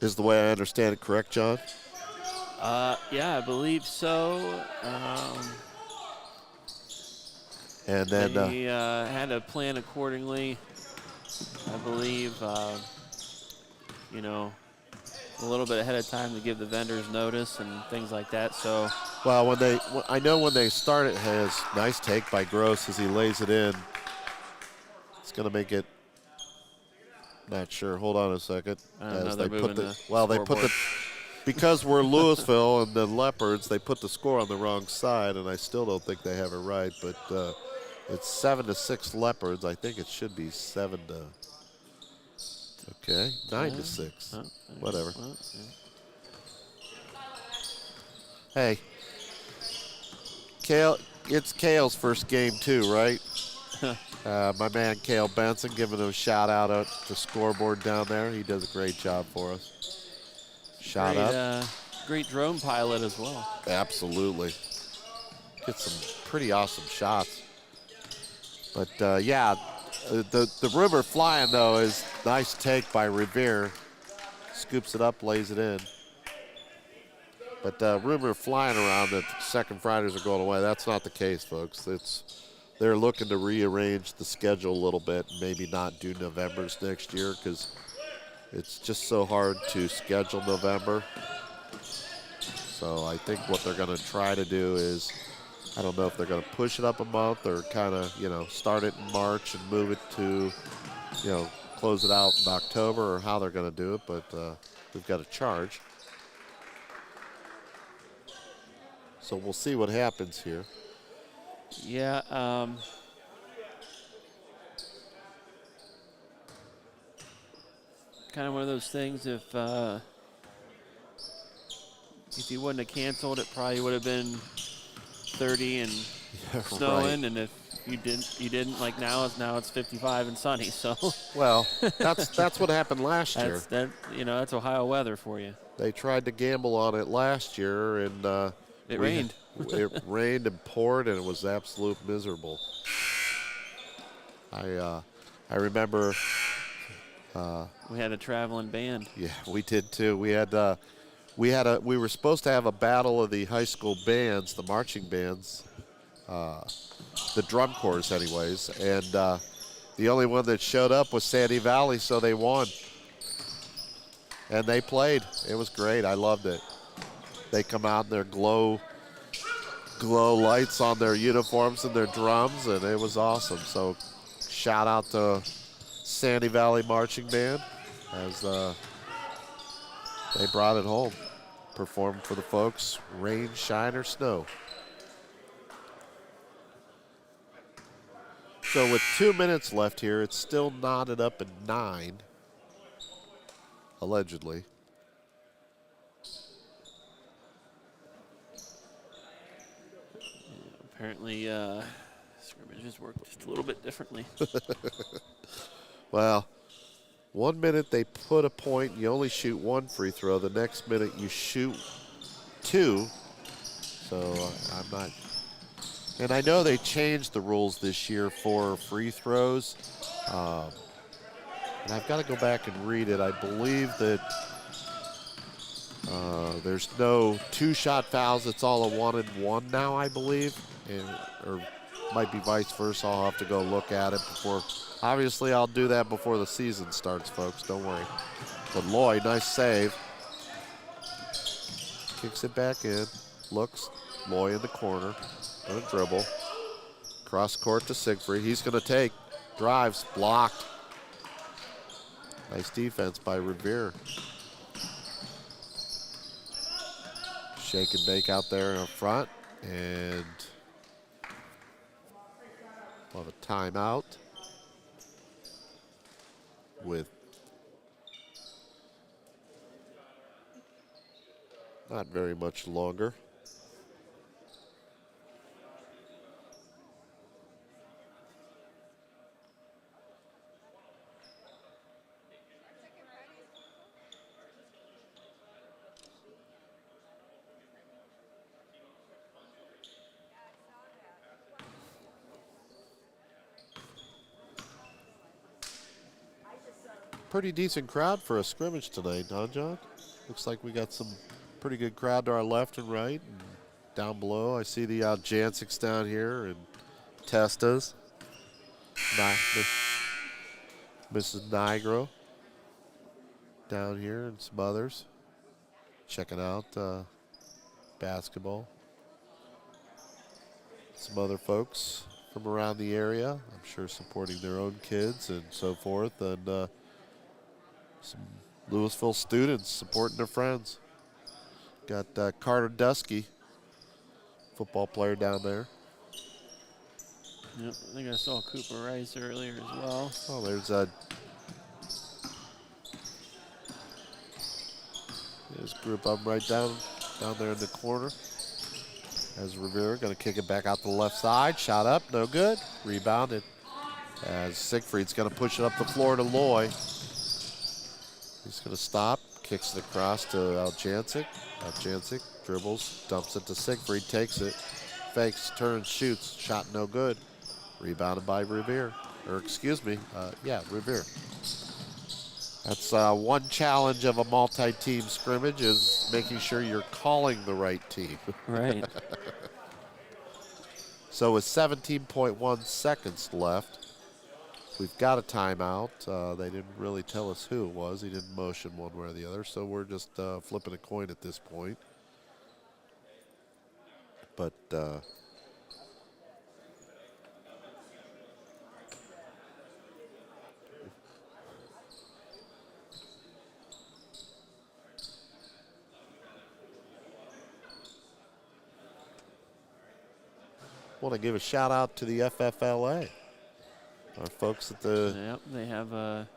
A: Is the way I understand it correct, John?
B: Yeah, I believe so.
A: And then
B: they had to plan accordingly. I believe, you know, a little bit ahead of time to give the vendors notice and things like that. So,
A: well, I know when they start it, has nice take by Gross as he lays it in. It's going to make it. Not sure. Hold on a second.
B: As they put
A: because we're Louisville and the Leopards, they put the score on the wrong side, and I still don't think they have it right. But it's 7-6 Leopards. I think it should be 9-6. Whatever. Hey, Cale. It's Cale's first game too, right? My man Cale Benson giving him a shout out at the scoreboard down there. He does a great job for us. Shout out.
B: Great drone pilot as well.
A: Absolutely. Gets some pretty awesome shots. But yeah, the rumor flying though is nice take by Revere. Scoops it up, lays it in. But rumor flying around that second Fridays are going away. That's not the case, folks. They're looking to rearrange the schedule a little bit, and maybe not do Novembers next year because it's just so hard to schedule November. So I think what they're going to try to do is, I don't know if they're going to push it up a month or kind of, start it in March and move it to, close it out in October, or how they're going to do it, but we've got a charge. So we'll see what happens here.
B: Yeah. Kind of one of those things. If you wouldn't have canceled, it probably would have been 30 and snowing, right. And if you didn't like now it's 55 and sunny. So
A: well, that's what happened last year.
B: That's Ohio weather for you.
A: They tried to gamble on it last year, and
B: it rained.
A: It rained and poured, and it was absolute miserable. I remember.
B: We had a traveling band.
A: Yeah, we did too. We were supposed to have a battle of the high school bands, the marching bands, the drum corps, anyways, and the only one that showed up was Sandy Valley, so they won. And they played. It was great. I loved it. They come out in their glow lights on their uniforms and their drums, and it was awesome. So shout out to Sandy Valley Marching Band as they brought it home. Performed for the folks, rain, shine, or snow. So with 2 minutes left here, it's still knotted up at 9, allegedly.
B: Apparently, scrimmages work just a little bit differently.
A: Well, 1 minute they put a point, you only shoot one free throw. The next minute you shoot 2. So I'm not. And I know they changed the rules this year for free throws. And I've got to go back and read it. I believe that there's no 2-shot fouls. It's all a 1-and-1 now, I believe. Or might be vice versa. I'll have to go look at it before. Obviously, I'll do that before the season starts, folks. Don't worry. But Lloyd, nice save. Kicks it back in. Looks. Lloyd in the corner. Gonna dribble. Cross court to Siegfried. He's going to take. Drives. Blocked. Nice defense by Revere. Shake and bake out there in front. And we'll have a timeout with Not very much longer. Pretty decent crowd for a scrimmage tonight, huh, John? Looks like we got some pretty good crowd to our left and right. And down below, I see the Jansics down here and Testas. Mrs. Nigro down here and some others checking out basketball. Some other folks from around the area, I'm sure supporting their own kids and so forth. And some Louisville students supporting their friends. Got Carter Dusky, football player down there.
B: Yep, I think I saw Cooper Rice earlier as well.
A: Oh, there's this group up right down there in the corner. As Revere going to kick it back out the left side. Shot up, no good. Rebounded. As Siegfried's going to push it up the floor to Loy. He's going to stop, kicks it across to Aljancic. Aljancic dribbles, dumps it to Siegfried, takes it, fakes, turns, shoots. Shot no good. Rebounded by Revere. Or excuse me, Revere. That's one challenge of a multi-team scrimmage is making sure you're calling the right team.
B: Right.
A: So with 17.1 seconds left, we've got a timeout. They didn't really tell us who it was. He didn't motion one way or the other, so we're just flipping a coin at this point. But want to give a shout out to the FFLA. Our folks at the...
B: Yep, they have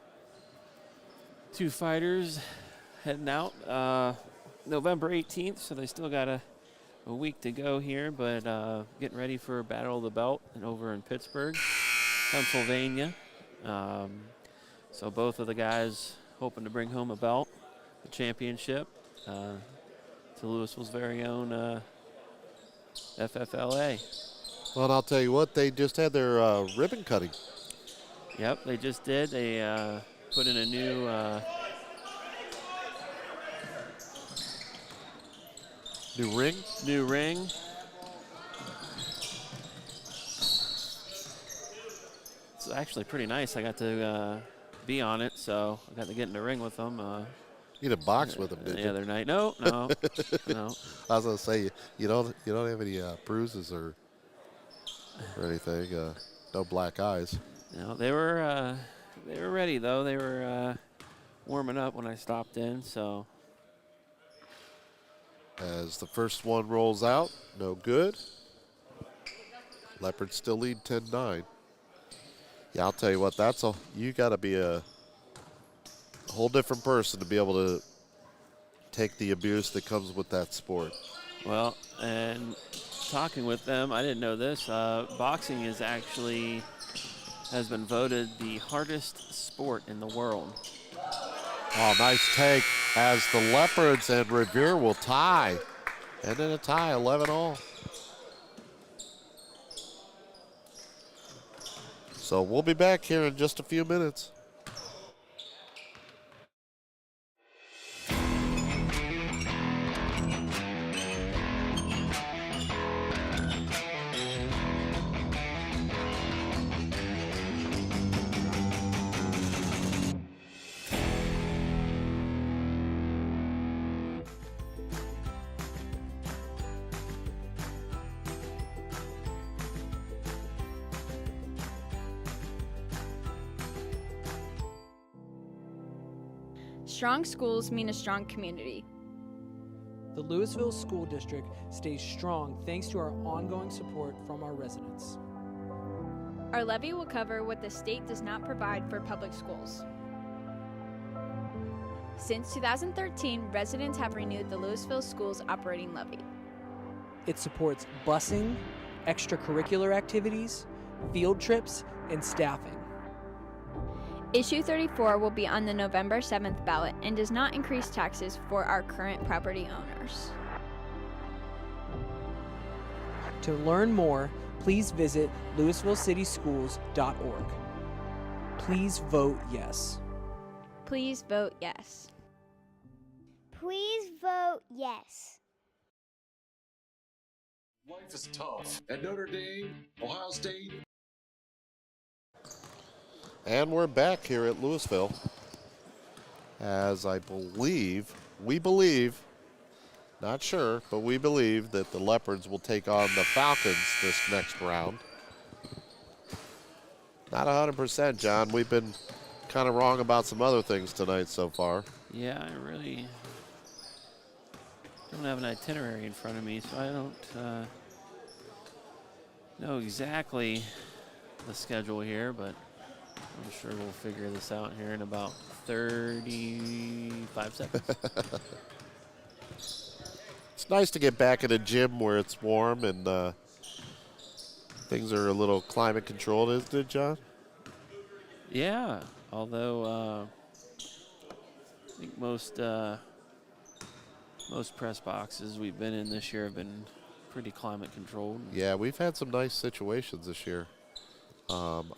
B: 2 fighters heading out November 18th, so they still got a week to go here, but getting ready for Battle of the Belt and over in Pittsburgh, Pennsylvania. So both of the guys hoping to bring home a belt, the championship, to Louisville's very own FFLA.
A: Well, and I'll tell you what, they just had their ribbon cutting.
B: Yep, they just did. They put in a new
A: New ring?
B: New ring. It's actually pretty nice. I got to be on it, so I got to get in the ring with them.
A: You didn't box with them, did
B: The
A: you?
B: other night. No. No.
A: I was gonna say you don't have any bruises or anything. No black eyes.
B: No, they were ready though. They were warming up when I stopped in. So
A: as the first one rolls out, no good. Leopards still lead 10-9. Yeah, I'll tell you what. You got to be a whole different person to be able to take the abuse that comes with that sport.
B: Well, and talking with them, I didn't know this. Boxing has been voted the hardest sport in the world.
A: Oh, nice take as the Leopards and Revere will tie. And in a tie, 11-all. So we'll be back here in just a few minutes.
C: Strong schools mean a strong community.
D: The Louisville School District stays strong thanks to our ongoing support from our residents.
C: Our levy will cover what the state does not provide for public schools. Since 2013, residents have renewed the Louisville Schools operating levy.
D: It supports busing, extracurricular activities, field trips, and staffing.
C: Issue 34 will be on the November 7th ballot and does not increase taxes for our current property owners.
D: To learn more, please visit louisvillecityschools.org. Please vote yes.
C: Please vote yes.
E: Please vote yes.
F: Life is tough at Notre Dame, Ohio State.
A: And we're back here at Louisville, as we believe, not sure, but we believe that the Leopards will take on the Falcons this next round. Not 100%, John. We've been kind of wrong about some other things tonight so far.
B: Yeah, I really don't have an itinerary in front of me, so I don't know exactly the schedule here, but I'm sure we'll figure this out here in about 35 seconds.
A: It's nice to get back in a gym where it's warm and things are a little climate controlled, isn't it, John?
B: Yeah, although I think most press boxes we've been in this year have been pretty climate controlled.
A: Yeah, we've had some nice situations this year.
B: And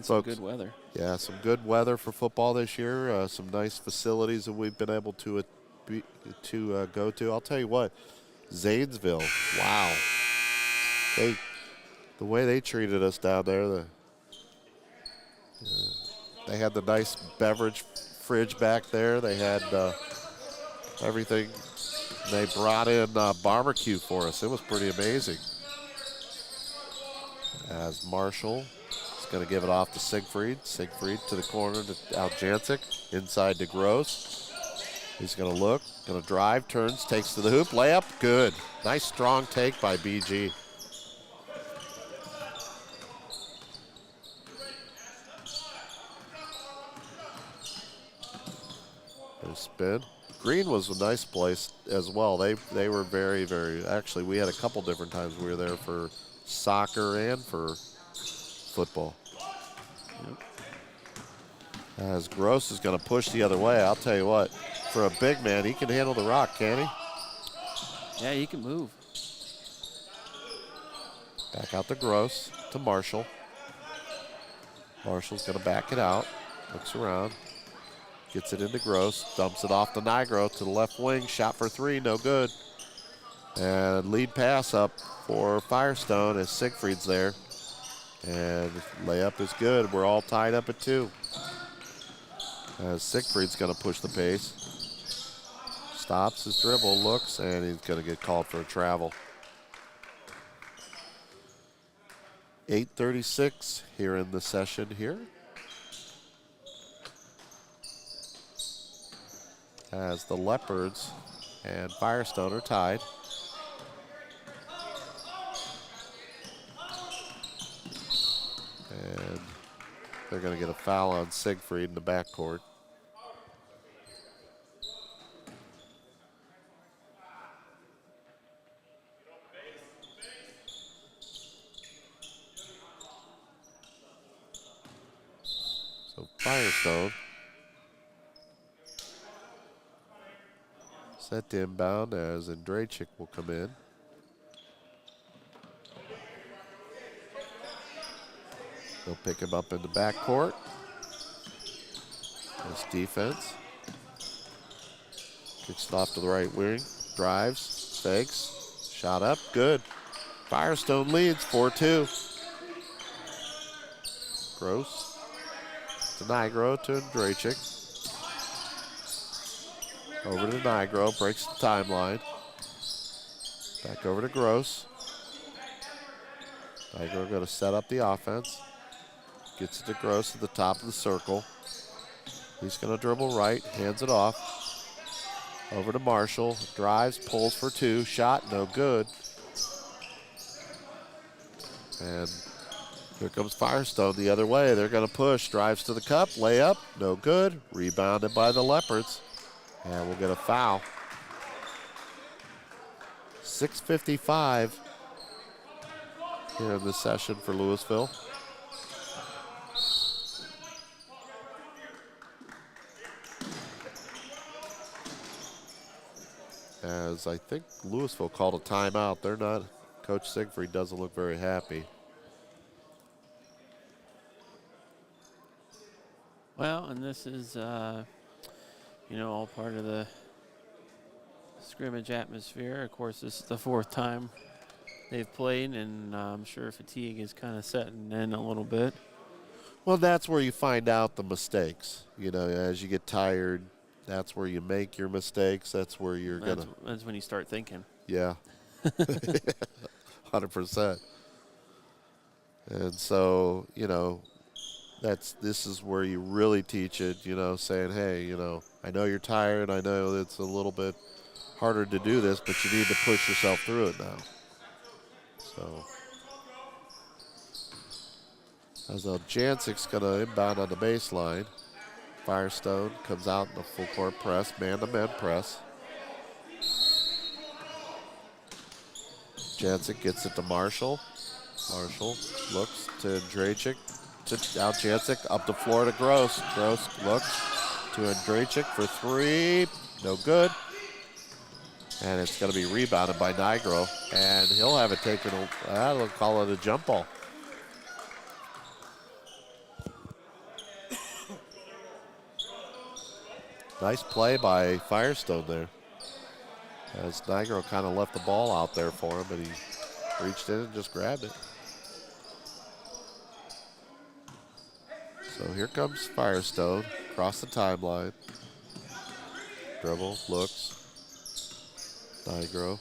B: some good weather.
A: Yeah, some good weather for football this year. Some nice facilities that we've been able to go to. I'll tell you what, Zanesville, wow. The way they treated us down there, they had the nice beverage fridge back there. They had everything. They brought in barbecue for us. It was pretty amazing. As Marshall is going to give it off to Siegfried. Siegfried to the corner to Aljancic. Inside to Gross. He's going to look, going to drive, turns, takes to the hoop. Layup, good. Nice strong take by BG. Spin. Green was a nice place as well. They were very, very, actually we had a couple different times we were there for soccer and for football. Yep. As Gross is going to push the other way, I'll tell you what, for a big man, he can handle the rock, can't he?
B: Yeah, he can move.
A: Back out to Gross, to Marshall. Marshall's going to back it out, looks around. Gets it into Gross, dumps it off to Nigro to the left wing, shot for three, no good. And lead pass up for Firestone as Siegfried's there. And layup is good. We're all tied up at 2. As Siegfried's going to push the pace. Stops his dribble, looks, and he's going to get called for a travel. 8:36 here in the session here. As the Leopards and Firestone are tied. And they're going to get a foul on Siegfried in the backcourt. So Firestone set to inbound as Andrachik will come in. They'll pick him up in the backcourt. Nice defense. Kicks it off to the right wing. Drives, fakes, shot up, good. Firestone leads 4-2. Gross to Nigro to Andrachik. Over to Nigro, breaks the timeline. Back over to Gross. Nigro going to set up the offense. Gets it to Gross at the top of the circle. He's going to dribble right, hands it off. Over to Marshall, drives, pulls for 2, shot, no good. And Here comes Firestone the other way. They're going to push. Drives to the cup. Layup. No good. Rebounded by the Leopards. And we'll get a foul. 6:55 here in this session for Louisville. As I think Louisville called a timeout. They're not. Coach Siegfried doesn't look very happy.
B: Well, and this is, all part of the scrimmage atmosphere. Of course, this is the 4th time they've played, and I'm sure fatigue is kind of setting in a little bit.
A: Well, that's where you find out the mistakes. As you get tired, that's where you make your mistakes. That's where you're going to.
B: That's when you start thinking.
A: Yeah. 100%. And so, this is where you really teach it, saying, hey, I know you're tired. I know it's a little bit harder to do this, but you need to push yourself through it now. So, as Jancic's going to inbound on the baseline. Firestone comes out in a full court press, man-to-man press. Jancic gets it to Marshall. Marshall looks to Andrachik. Out Jancic, up the floor to Gross. Gross looks to Andrachik for 3. No good. And it's going to be rebounded by Nigro. And he'll have it taken. They'll call it a jump ball. Nice play by Firestone there. As Nigro kind of left the ball out there for him, but he reached in and just grabbed it. So here comes Firestone across the timeline. Dribble, looks. Nigro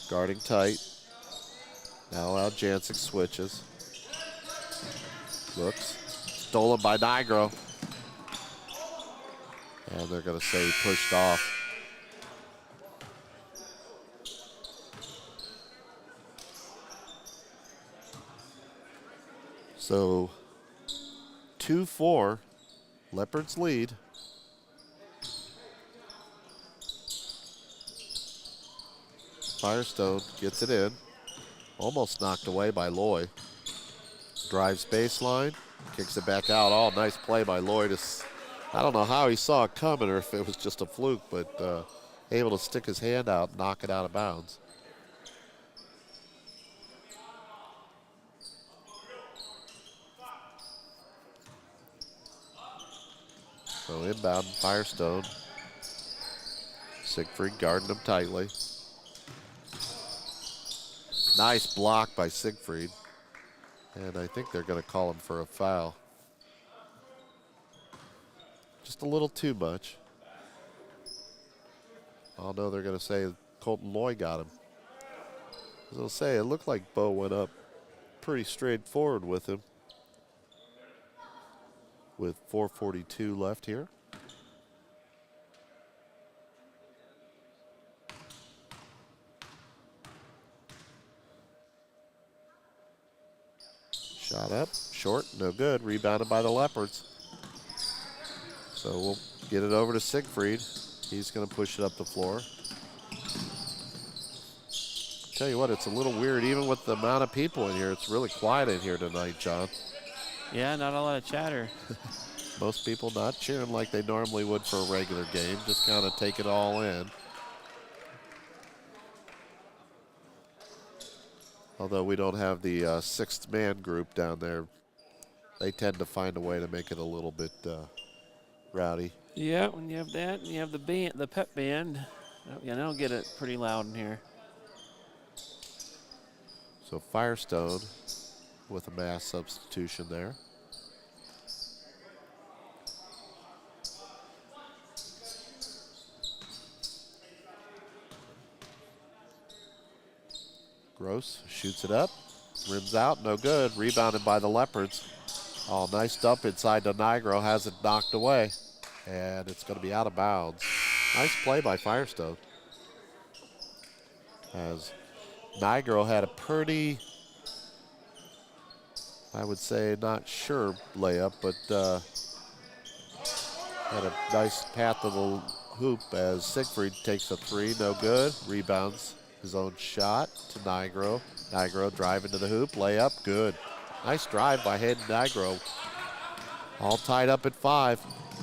A: guarding tight. Now out Jancic switches. Looks. Stolen by Nigro. And they're going to say he pushed off. So 2-4, Leopards lead. Firestone gets it in. Almost knocked away by Loy. Drives baseline, kicks it back out. Oh, nice play by Lloyd. I don't know how he saw it coming or if it was just a fluke, but able to stick his hand out and knock it out of bounds. So inbound Firestone. Siegfried guarding him tightly. Nice block by Siegfried. And I think they're going to call him for a foul. Just a little too much. Although they're going to say Colton Loy got him. As I'll say, it looked like Bo went up pretty straightforward with him. With 4:42 left here. Shot up, short, no good. Rebounded by the Leopards. So we'll get it over to Siegfried. He's going to push it up the floor. Tell you what, it's a little weird, even with the amount of people in here. It's really quiet in here tonight, John.
B: Yeah, not a lot of chatter.
A: Most people not cheering like they normally would for a regular game, just kind of take it all in. Although we don't have the sixth man group down there, they tend to find a way to make it a little bit rowdy.
B: Yeah, when you have that and you have the band, the pep band, they'll get it pretty loud in here.
A: So Firestone with a mass substitution there. Gross shoots it up, rims out, no good. Rebounded by the Leopards. Oh, nice dump inside to Nigro, has it knocked away. And it's going to be out of bounds. Nice play by Firestone. As Nigro had a pretty I would say not sure layup, but had a nice path to the hoop as Siegfried takes a three, no good. Rebounds his own shot to Nigro. Nigro driving to the hoop, layup, good. Nice drive by Hayden Nigro. All tied up at 5.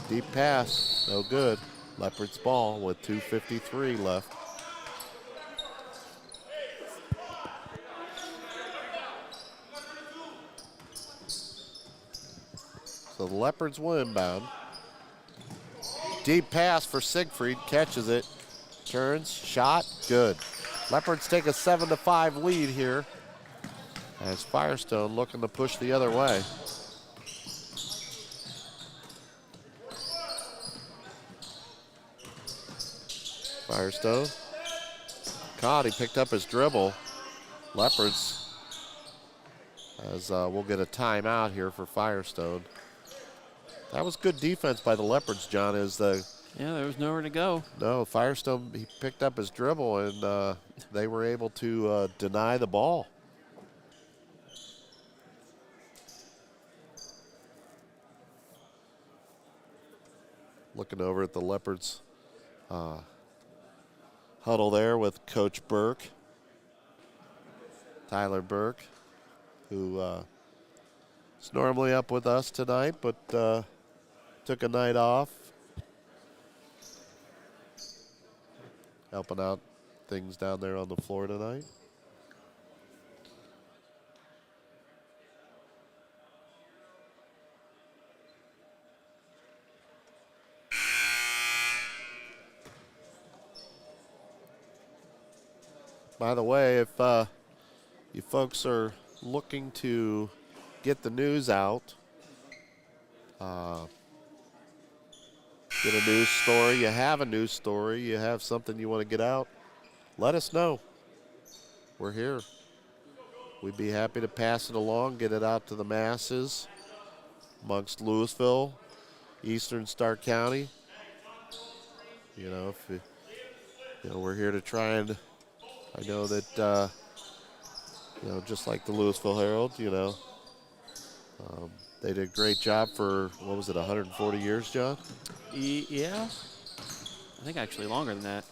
A: Deep pass, no good. Leopard's ball with 2:53 left. So the Leopards will inbound. Deep pass for Siegfried, catches it, turns, shot, good. Leopards take a 7-5 lead here as Firestone looking to push the other way. Firestone caught, he picked up his dribble. Leopards, as we'll get a timeout here for Firestone. That was good defense by the Leopards, John.
B: Yeah, there was nowhere to go.
A: No, Firestone, he picked up his dribble, and they were able to deny the ball. Looking over at the Leopards huddle there with Coach Burke, Tyler Burke, who is normally up with us tonight, but took a night off. Helping out things down there on the floor tonight. By the way, if you folks are looking to get the news out, get a news story, you have a news story, you have something you want to get out, let us know. We're here. We'd be happy to pass it along, get it out to the masses amongst Louisville, Eastern Stark County. You know, if we're here to try and, I know that, just like the Louisville Herald, they did a great job for, 140 years, John?
B: Yeah. I think actually longer than that.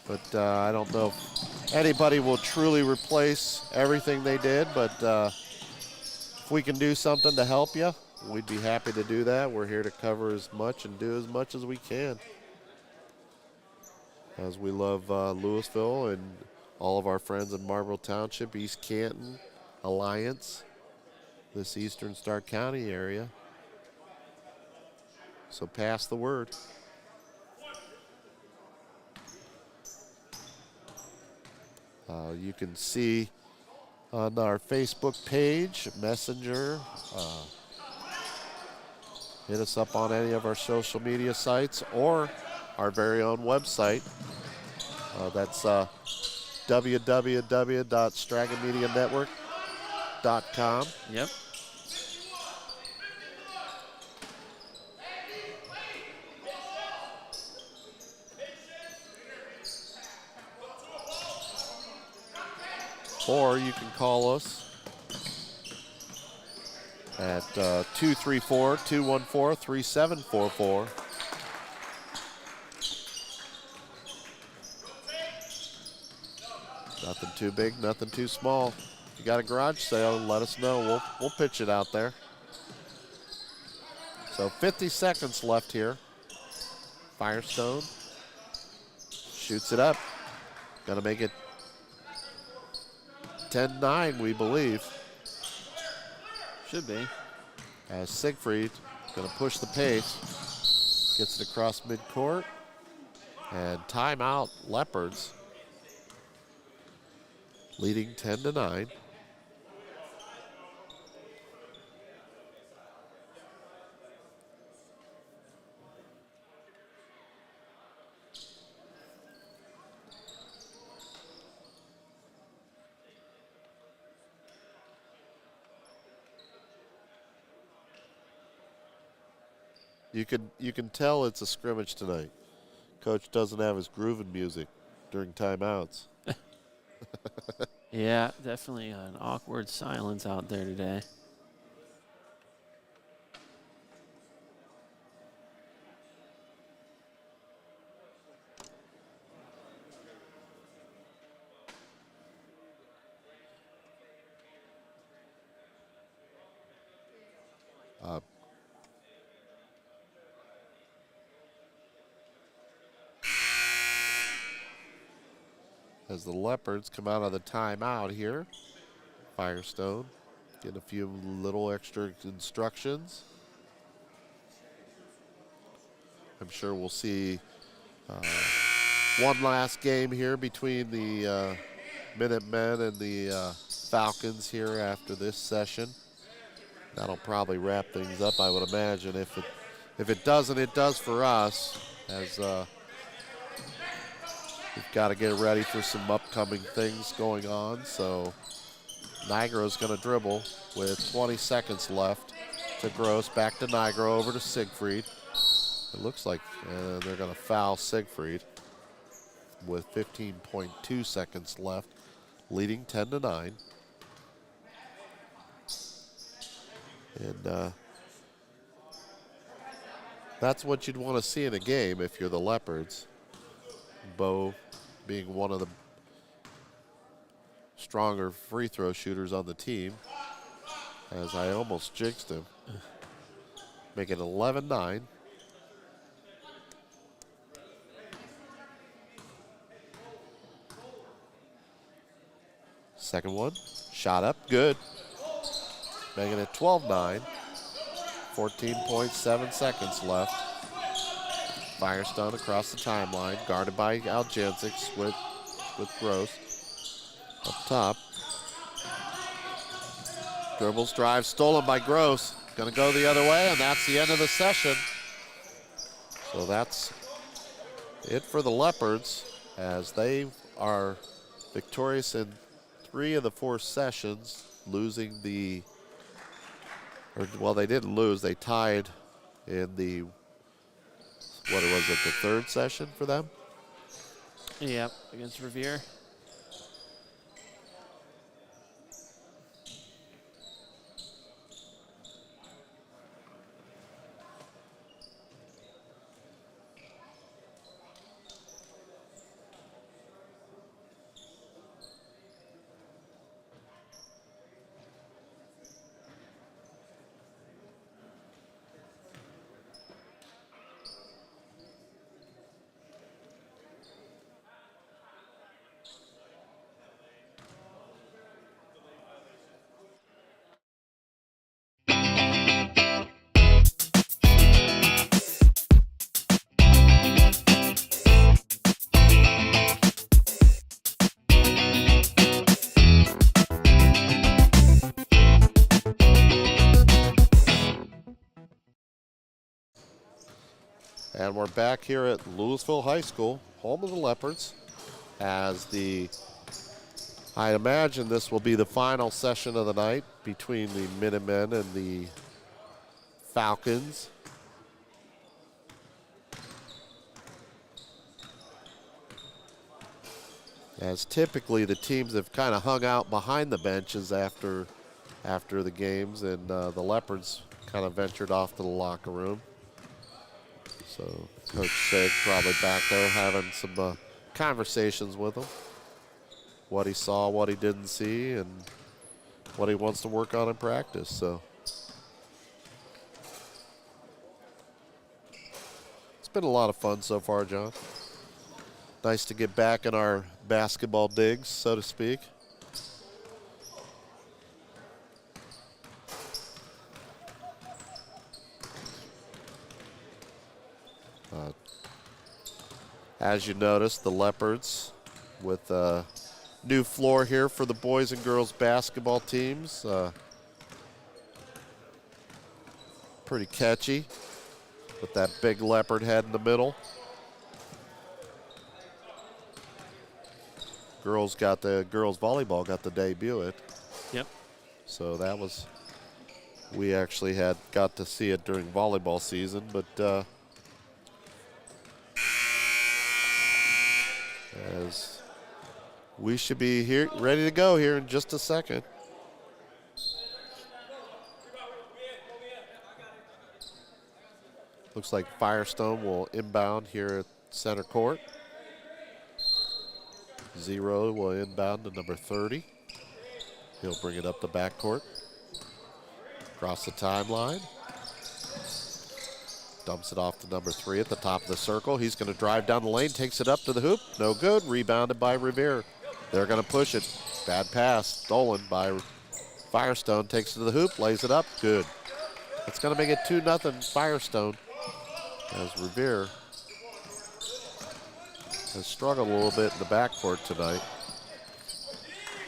A: But I don't know if anybody will truly replace everything they did, but if we can do something to help you, we'd be happy to do that. We're here to cover as much and do as much as we can. As we love Louisville and all of our friends in Marlboro Township, East Canton, Alliance, this Eastern Stark County area. So pass the word. You can see on our Facebook page, Messenger, hit us up on any of our social media sites or our very own website. That's www.stragamedianetwork.com.
B: Yep.
A: Or you can call us at 234-214-3744. Nothing too big, nothing too small. If you got a garage sale, let us know. We'll pitch it out there. So 50 seconds left here. Firestone shoots it up. Gonna make it 10-9, we believe.
B: Should be.
A: As Siegfried gonna push the pace. Gets it across midcourt. And timeout, Leopards. Leading 10-9. You can tell it's a scrimmage tonight. Coach doesn't have his grooving music during timeouts.
B: Yeah, definitely an awkward silence out there today.
A: as the Leopards come out of the timeout here. Firestone getting a few little extra instructions. I'm sure we'll see one last game here between the Minutemen and the Falcons here after this session. That'll probably wrap things up, I would imagine. If it doesn't, it does for us, as we've got to get ready for some upcoming things going on. So Nigro's going to dribble with 20 seconds left to Gross. Back to Nigro, over to Siegfried. It looks like they're going to foul Siegfried with 15.2 seconds left, leading 10-9. And that's what you'd want to see in a game if you're the Leopards. Bo being one of the stronger free throw shooters on the team, as I almost jinxed him. Make it 11-9. Second one, shot up, good. Making it 12-9. 14.7 seconds left. Firestone across the timeline, guarded by Aljansic with Gross. Up top. Dribbles, drive, stolen by Gross. Gonna go the other way, and that's the end of the session. So that's it for the Leopards, as they are victorious in 3 of the 4 sessions, losing well, they didn't lose, they tied in the, what was it, the 3rd session for them?
B: Yep, against Revere.
A: And we're back here at Louisville High School, home of the Leopards, as I imagine this will be the final session of the night between the Minutemen and the Falcons. As typically the teams have kind of hung out behind the benches after the games, and the Leopards kind of ventured off to the locker room. So Coach Sig probably back there having some conversations with him. What he saw, what he didn't see, and what he wants to work on in practice. So it's been a lot of fun so far, John. Nice to get back in our basketball digs, so to speak. As you notice, the Leopards with a new floor here for the boys and girls basketball teams. Pretty catchy with that big leopard head in the middle. Girls volleyball got the debut it.
B: Yep.
A: So that was, we actually got to see it during volleyball season, but as we should be here, ready to go here in just a second. Looks like Firestone will inbound here at center court. Zero will inbound to number 30. He'll bring it up the backcourt. Across the timeline. Dumps it off to number 3 at the top of the circle. He's going to drive down the lane, takes it up to the hoop. No good. Rebounded by Revere. They're going to push it. Bad pass, stolen by Firestone. Takes it to the hoop, lays it up, good. That's going to make it 2-0 Firestone, as Revere has struggled a little bit in the backcourt tonight.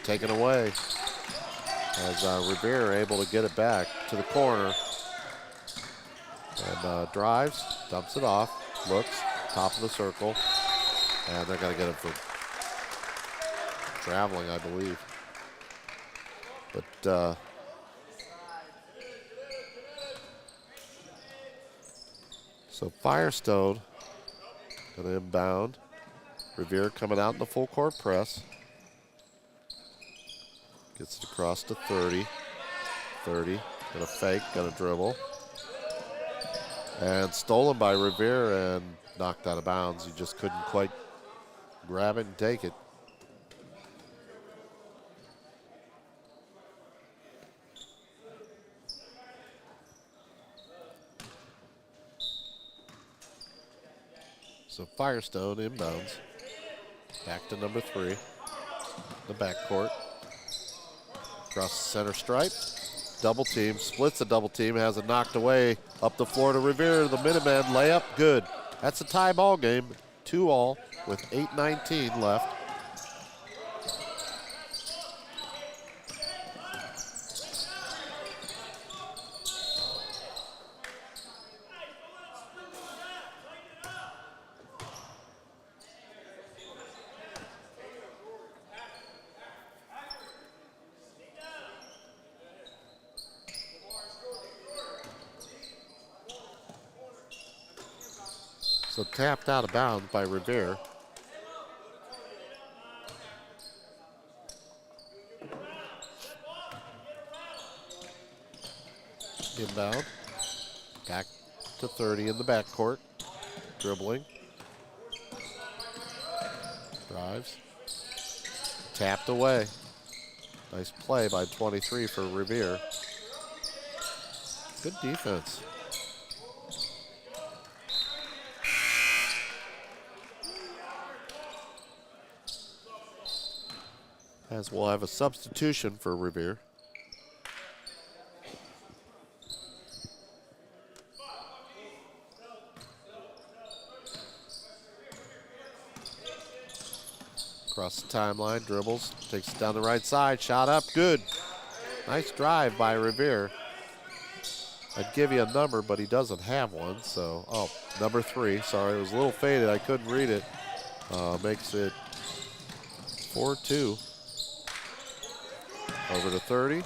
A: Taken away as Revere able to get it back to the corner. And drives, dumps it off, looks, top of the circle. And they're going to get it for traveling, I believe. But so Firestone going to inbound. Revere coming out in the full court press. Gets it across to 30. 30, gonna fake, gonna dribble. And stolen by Revere and knocked out of bounds. He just couldn't quite grab it and take it. So Firestone inbounds. Back to number 3. The backcourt. Across the center stripe. Double team. Splits the double team. Has it knocked away. Up the floor to Revere. The Minutemen layup. Good. That's a tie ball game. 2-all with 8:19 left. So tapped out of bounds by Revere. Inbound. Back to 30 in the backcourt. Dribbling. Drives. Tapped away. Nice play by 23 for Revere. Good defense. As we'll have a substitution for Revere. Across the timeline, dribbles, takes it down the right side, shot up, good. Nice drive by Revere. I'd give you a number, but he doesn't have one, so, oh, number 3, sorry, it was a little faded, I couldn't read it. Makes it 4-2. Over to 30.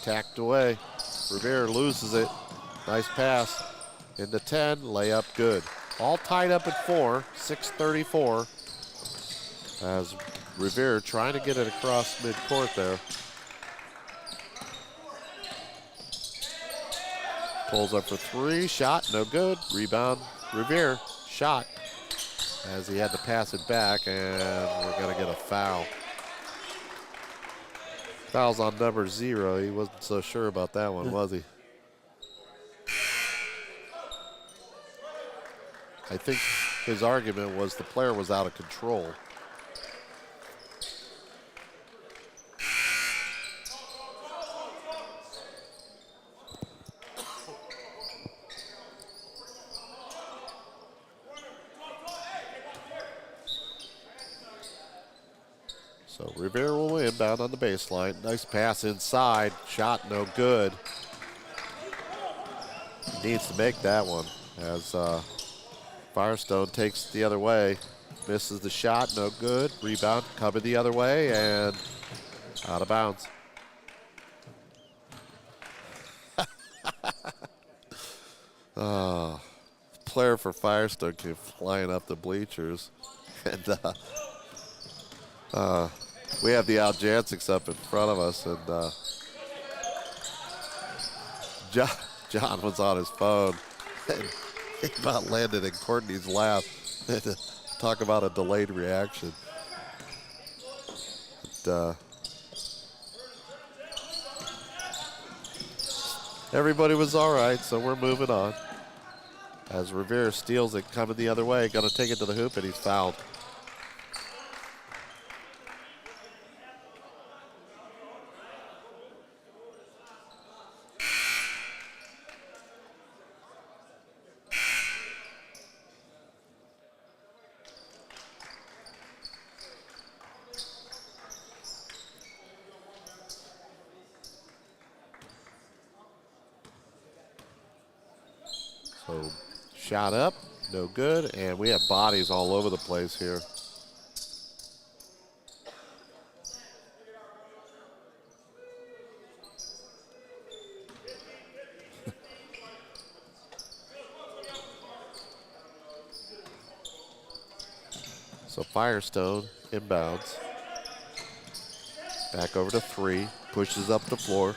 A: Tacked away. Revere loses it. Nice pass. Into 10. Layup good. All tied up at 4. 6:34. As Revere trying to get it across midcourt there. Pulls up for 3. Shot. No good. Rebound. Revere. Shot. As he had to pass it back, and we're going to get a foul. Foul's on number 0. He wasn't so sure about that one, was he? I think his argument was the player was out of control. So Revere will inbound on the baseline. Nice pass inside. Shot no good. Needs to make that one as Firestone takes the other way. Misses the shot, no good. Rebound coming the other way and out of bounds. Player for Firestone came flying up the bleachers. And we have the Aljansics up in front of us, and John was on his phone, and he about landed in Courtney's lap. Talk about a delayed reaction. But, everybody was all right, so we're moving on. As Revere steals it, coming the other way, going to take it to the hoop, and he's fouled. Shot up, no good, and we have bodies all over the place here. So Firestone inbounds. Back over to 3, pushes up the floor.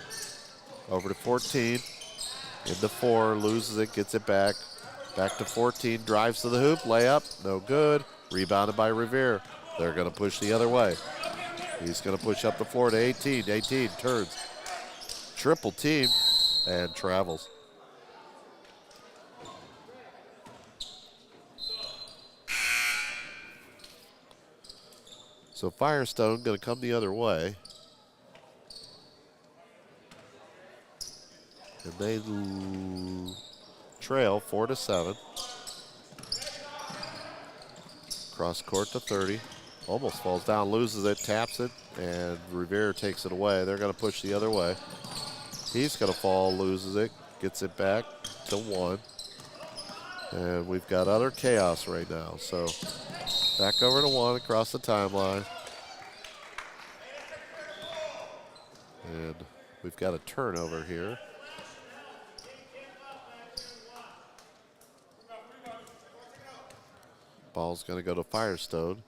A: Over to 14, into 4, loses it, gets it back. Back to 14, drives to the hoop, layup, no good. Rebounded by Revere. They're going to push the other way. He's going to push up the floor to 18. 18 turns. Triple team and travels. So Firestone going to come the other way. And they trail 4-7. Cross court to 30. Almost falls down, loses it, taps it, and Revere takes it away. They're going to push the other way. He's going to fall, loses it, gets it back to 1. And we've got utter chaos right now. So back over to 1 across the timeline. And we've got a turnover here. Ball's going to go to Firestone.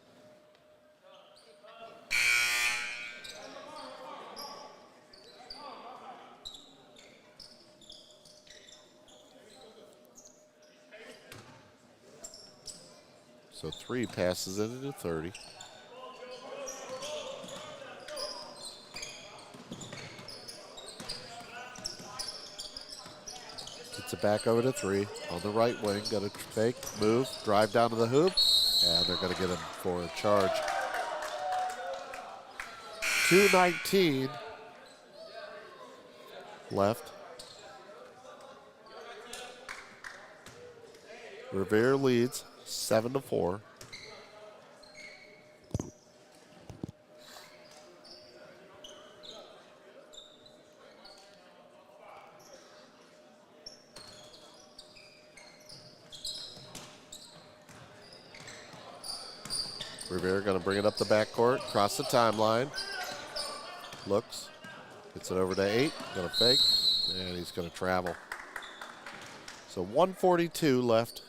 A: So 3 passes it into 30. Gets it back over to 3 on the right wing. Got a fake, move, drive down to the hoop, and they're going to get him for a charge. 2:19 left. Revere leads 7-4. Revere going to bring it up the backcourt, cross the timeline. Looks, gets it over to 8, going to fake, and he's going to travel. So 1:42 left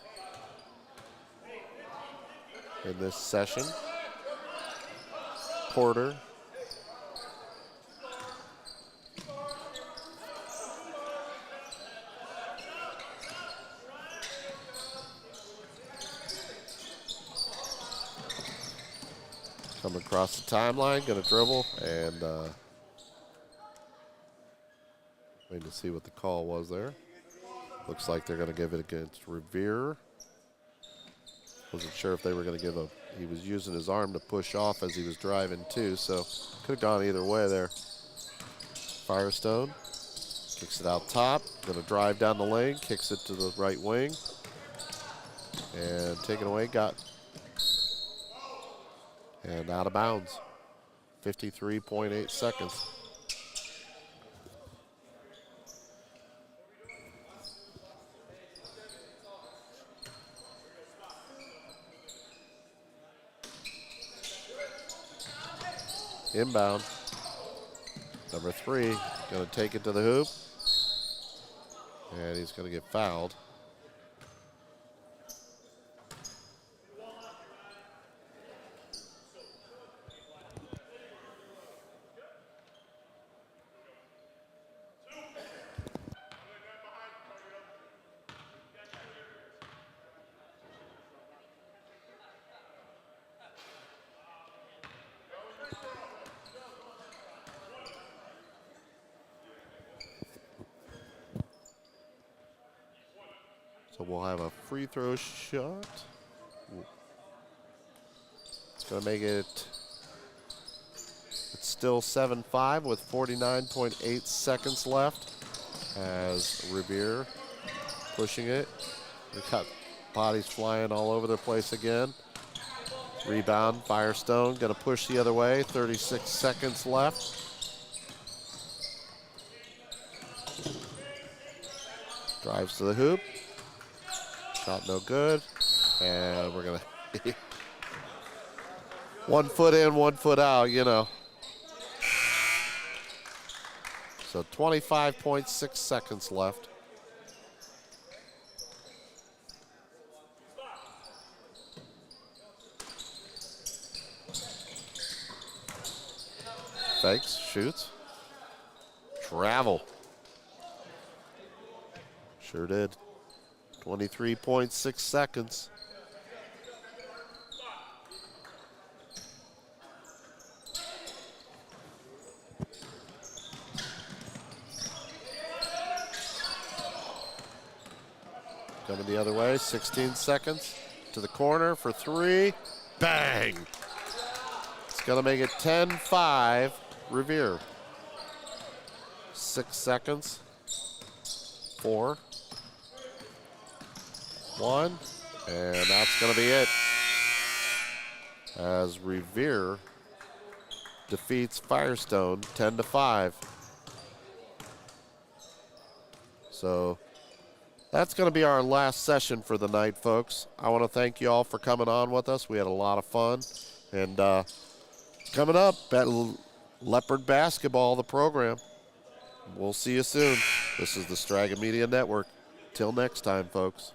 A: in this session. Porter. Coming across the timeline, going to dribble, and waiting to see what the call was there. Looks like they're going to give it against Revere. Wasn't sure if they were going to give a, he was using his arm to push off as he was driving too, so could have gone either way there. Firestone kicks it out top, going to drive down the lane, kicks it to the right wing, and taken away, got, and out of bounds. 53.8 seconds. Inbound. Number 3, going to take it to the hoop. And he's going to get fouled. So we'll have a free throw shot. It's going to make it, it's still 7-5 with 49.8 seconds left as Revere pushing it. We've got bodies flying all over the place again. Rebound, Firestone going to push the other way, 36 seconds left. Drives to the hoop. Shot no good. And we're going to 1 foot in, 1 foot out, you know. So 25.6 seconds left. Fakes, shoots. Travel. Sure did. 23.6 seconds. Coming the other way, 16 seconds to the corner for 3. Bang! It's going to make it 10-5, Revere. 6 seconds. 4. 1. And that's going to be it. As Revere defeats Firestone 10-5. So that's going to be our last session for the night, folks. I want to thank you all for coming on with us. We had a lot of fun. And coming up at Leopard Basketball, the program. We'll see you soon. This is the Straga Media Network. Till next time, folks.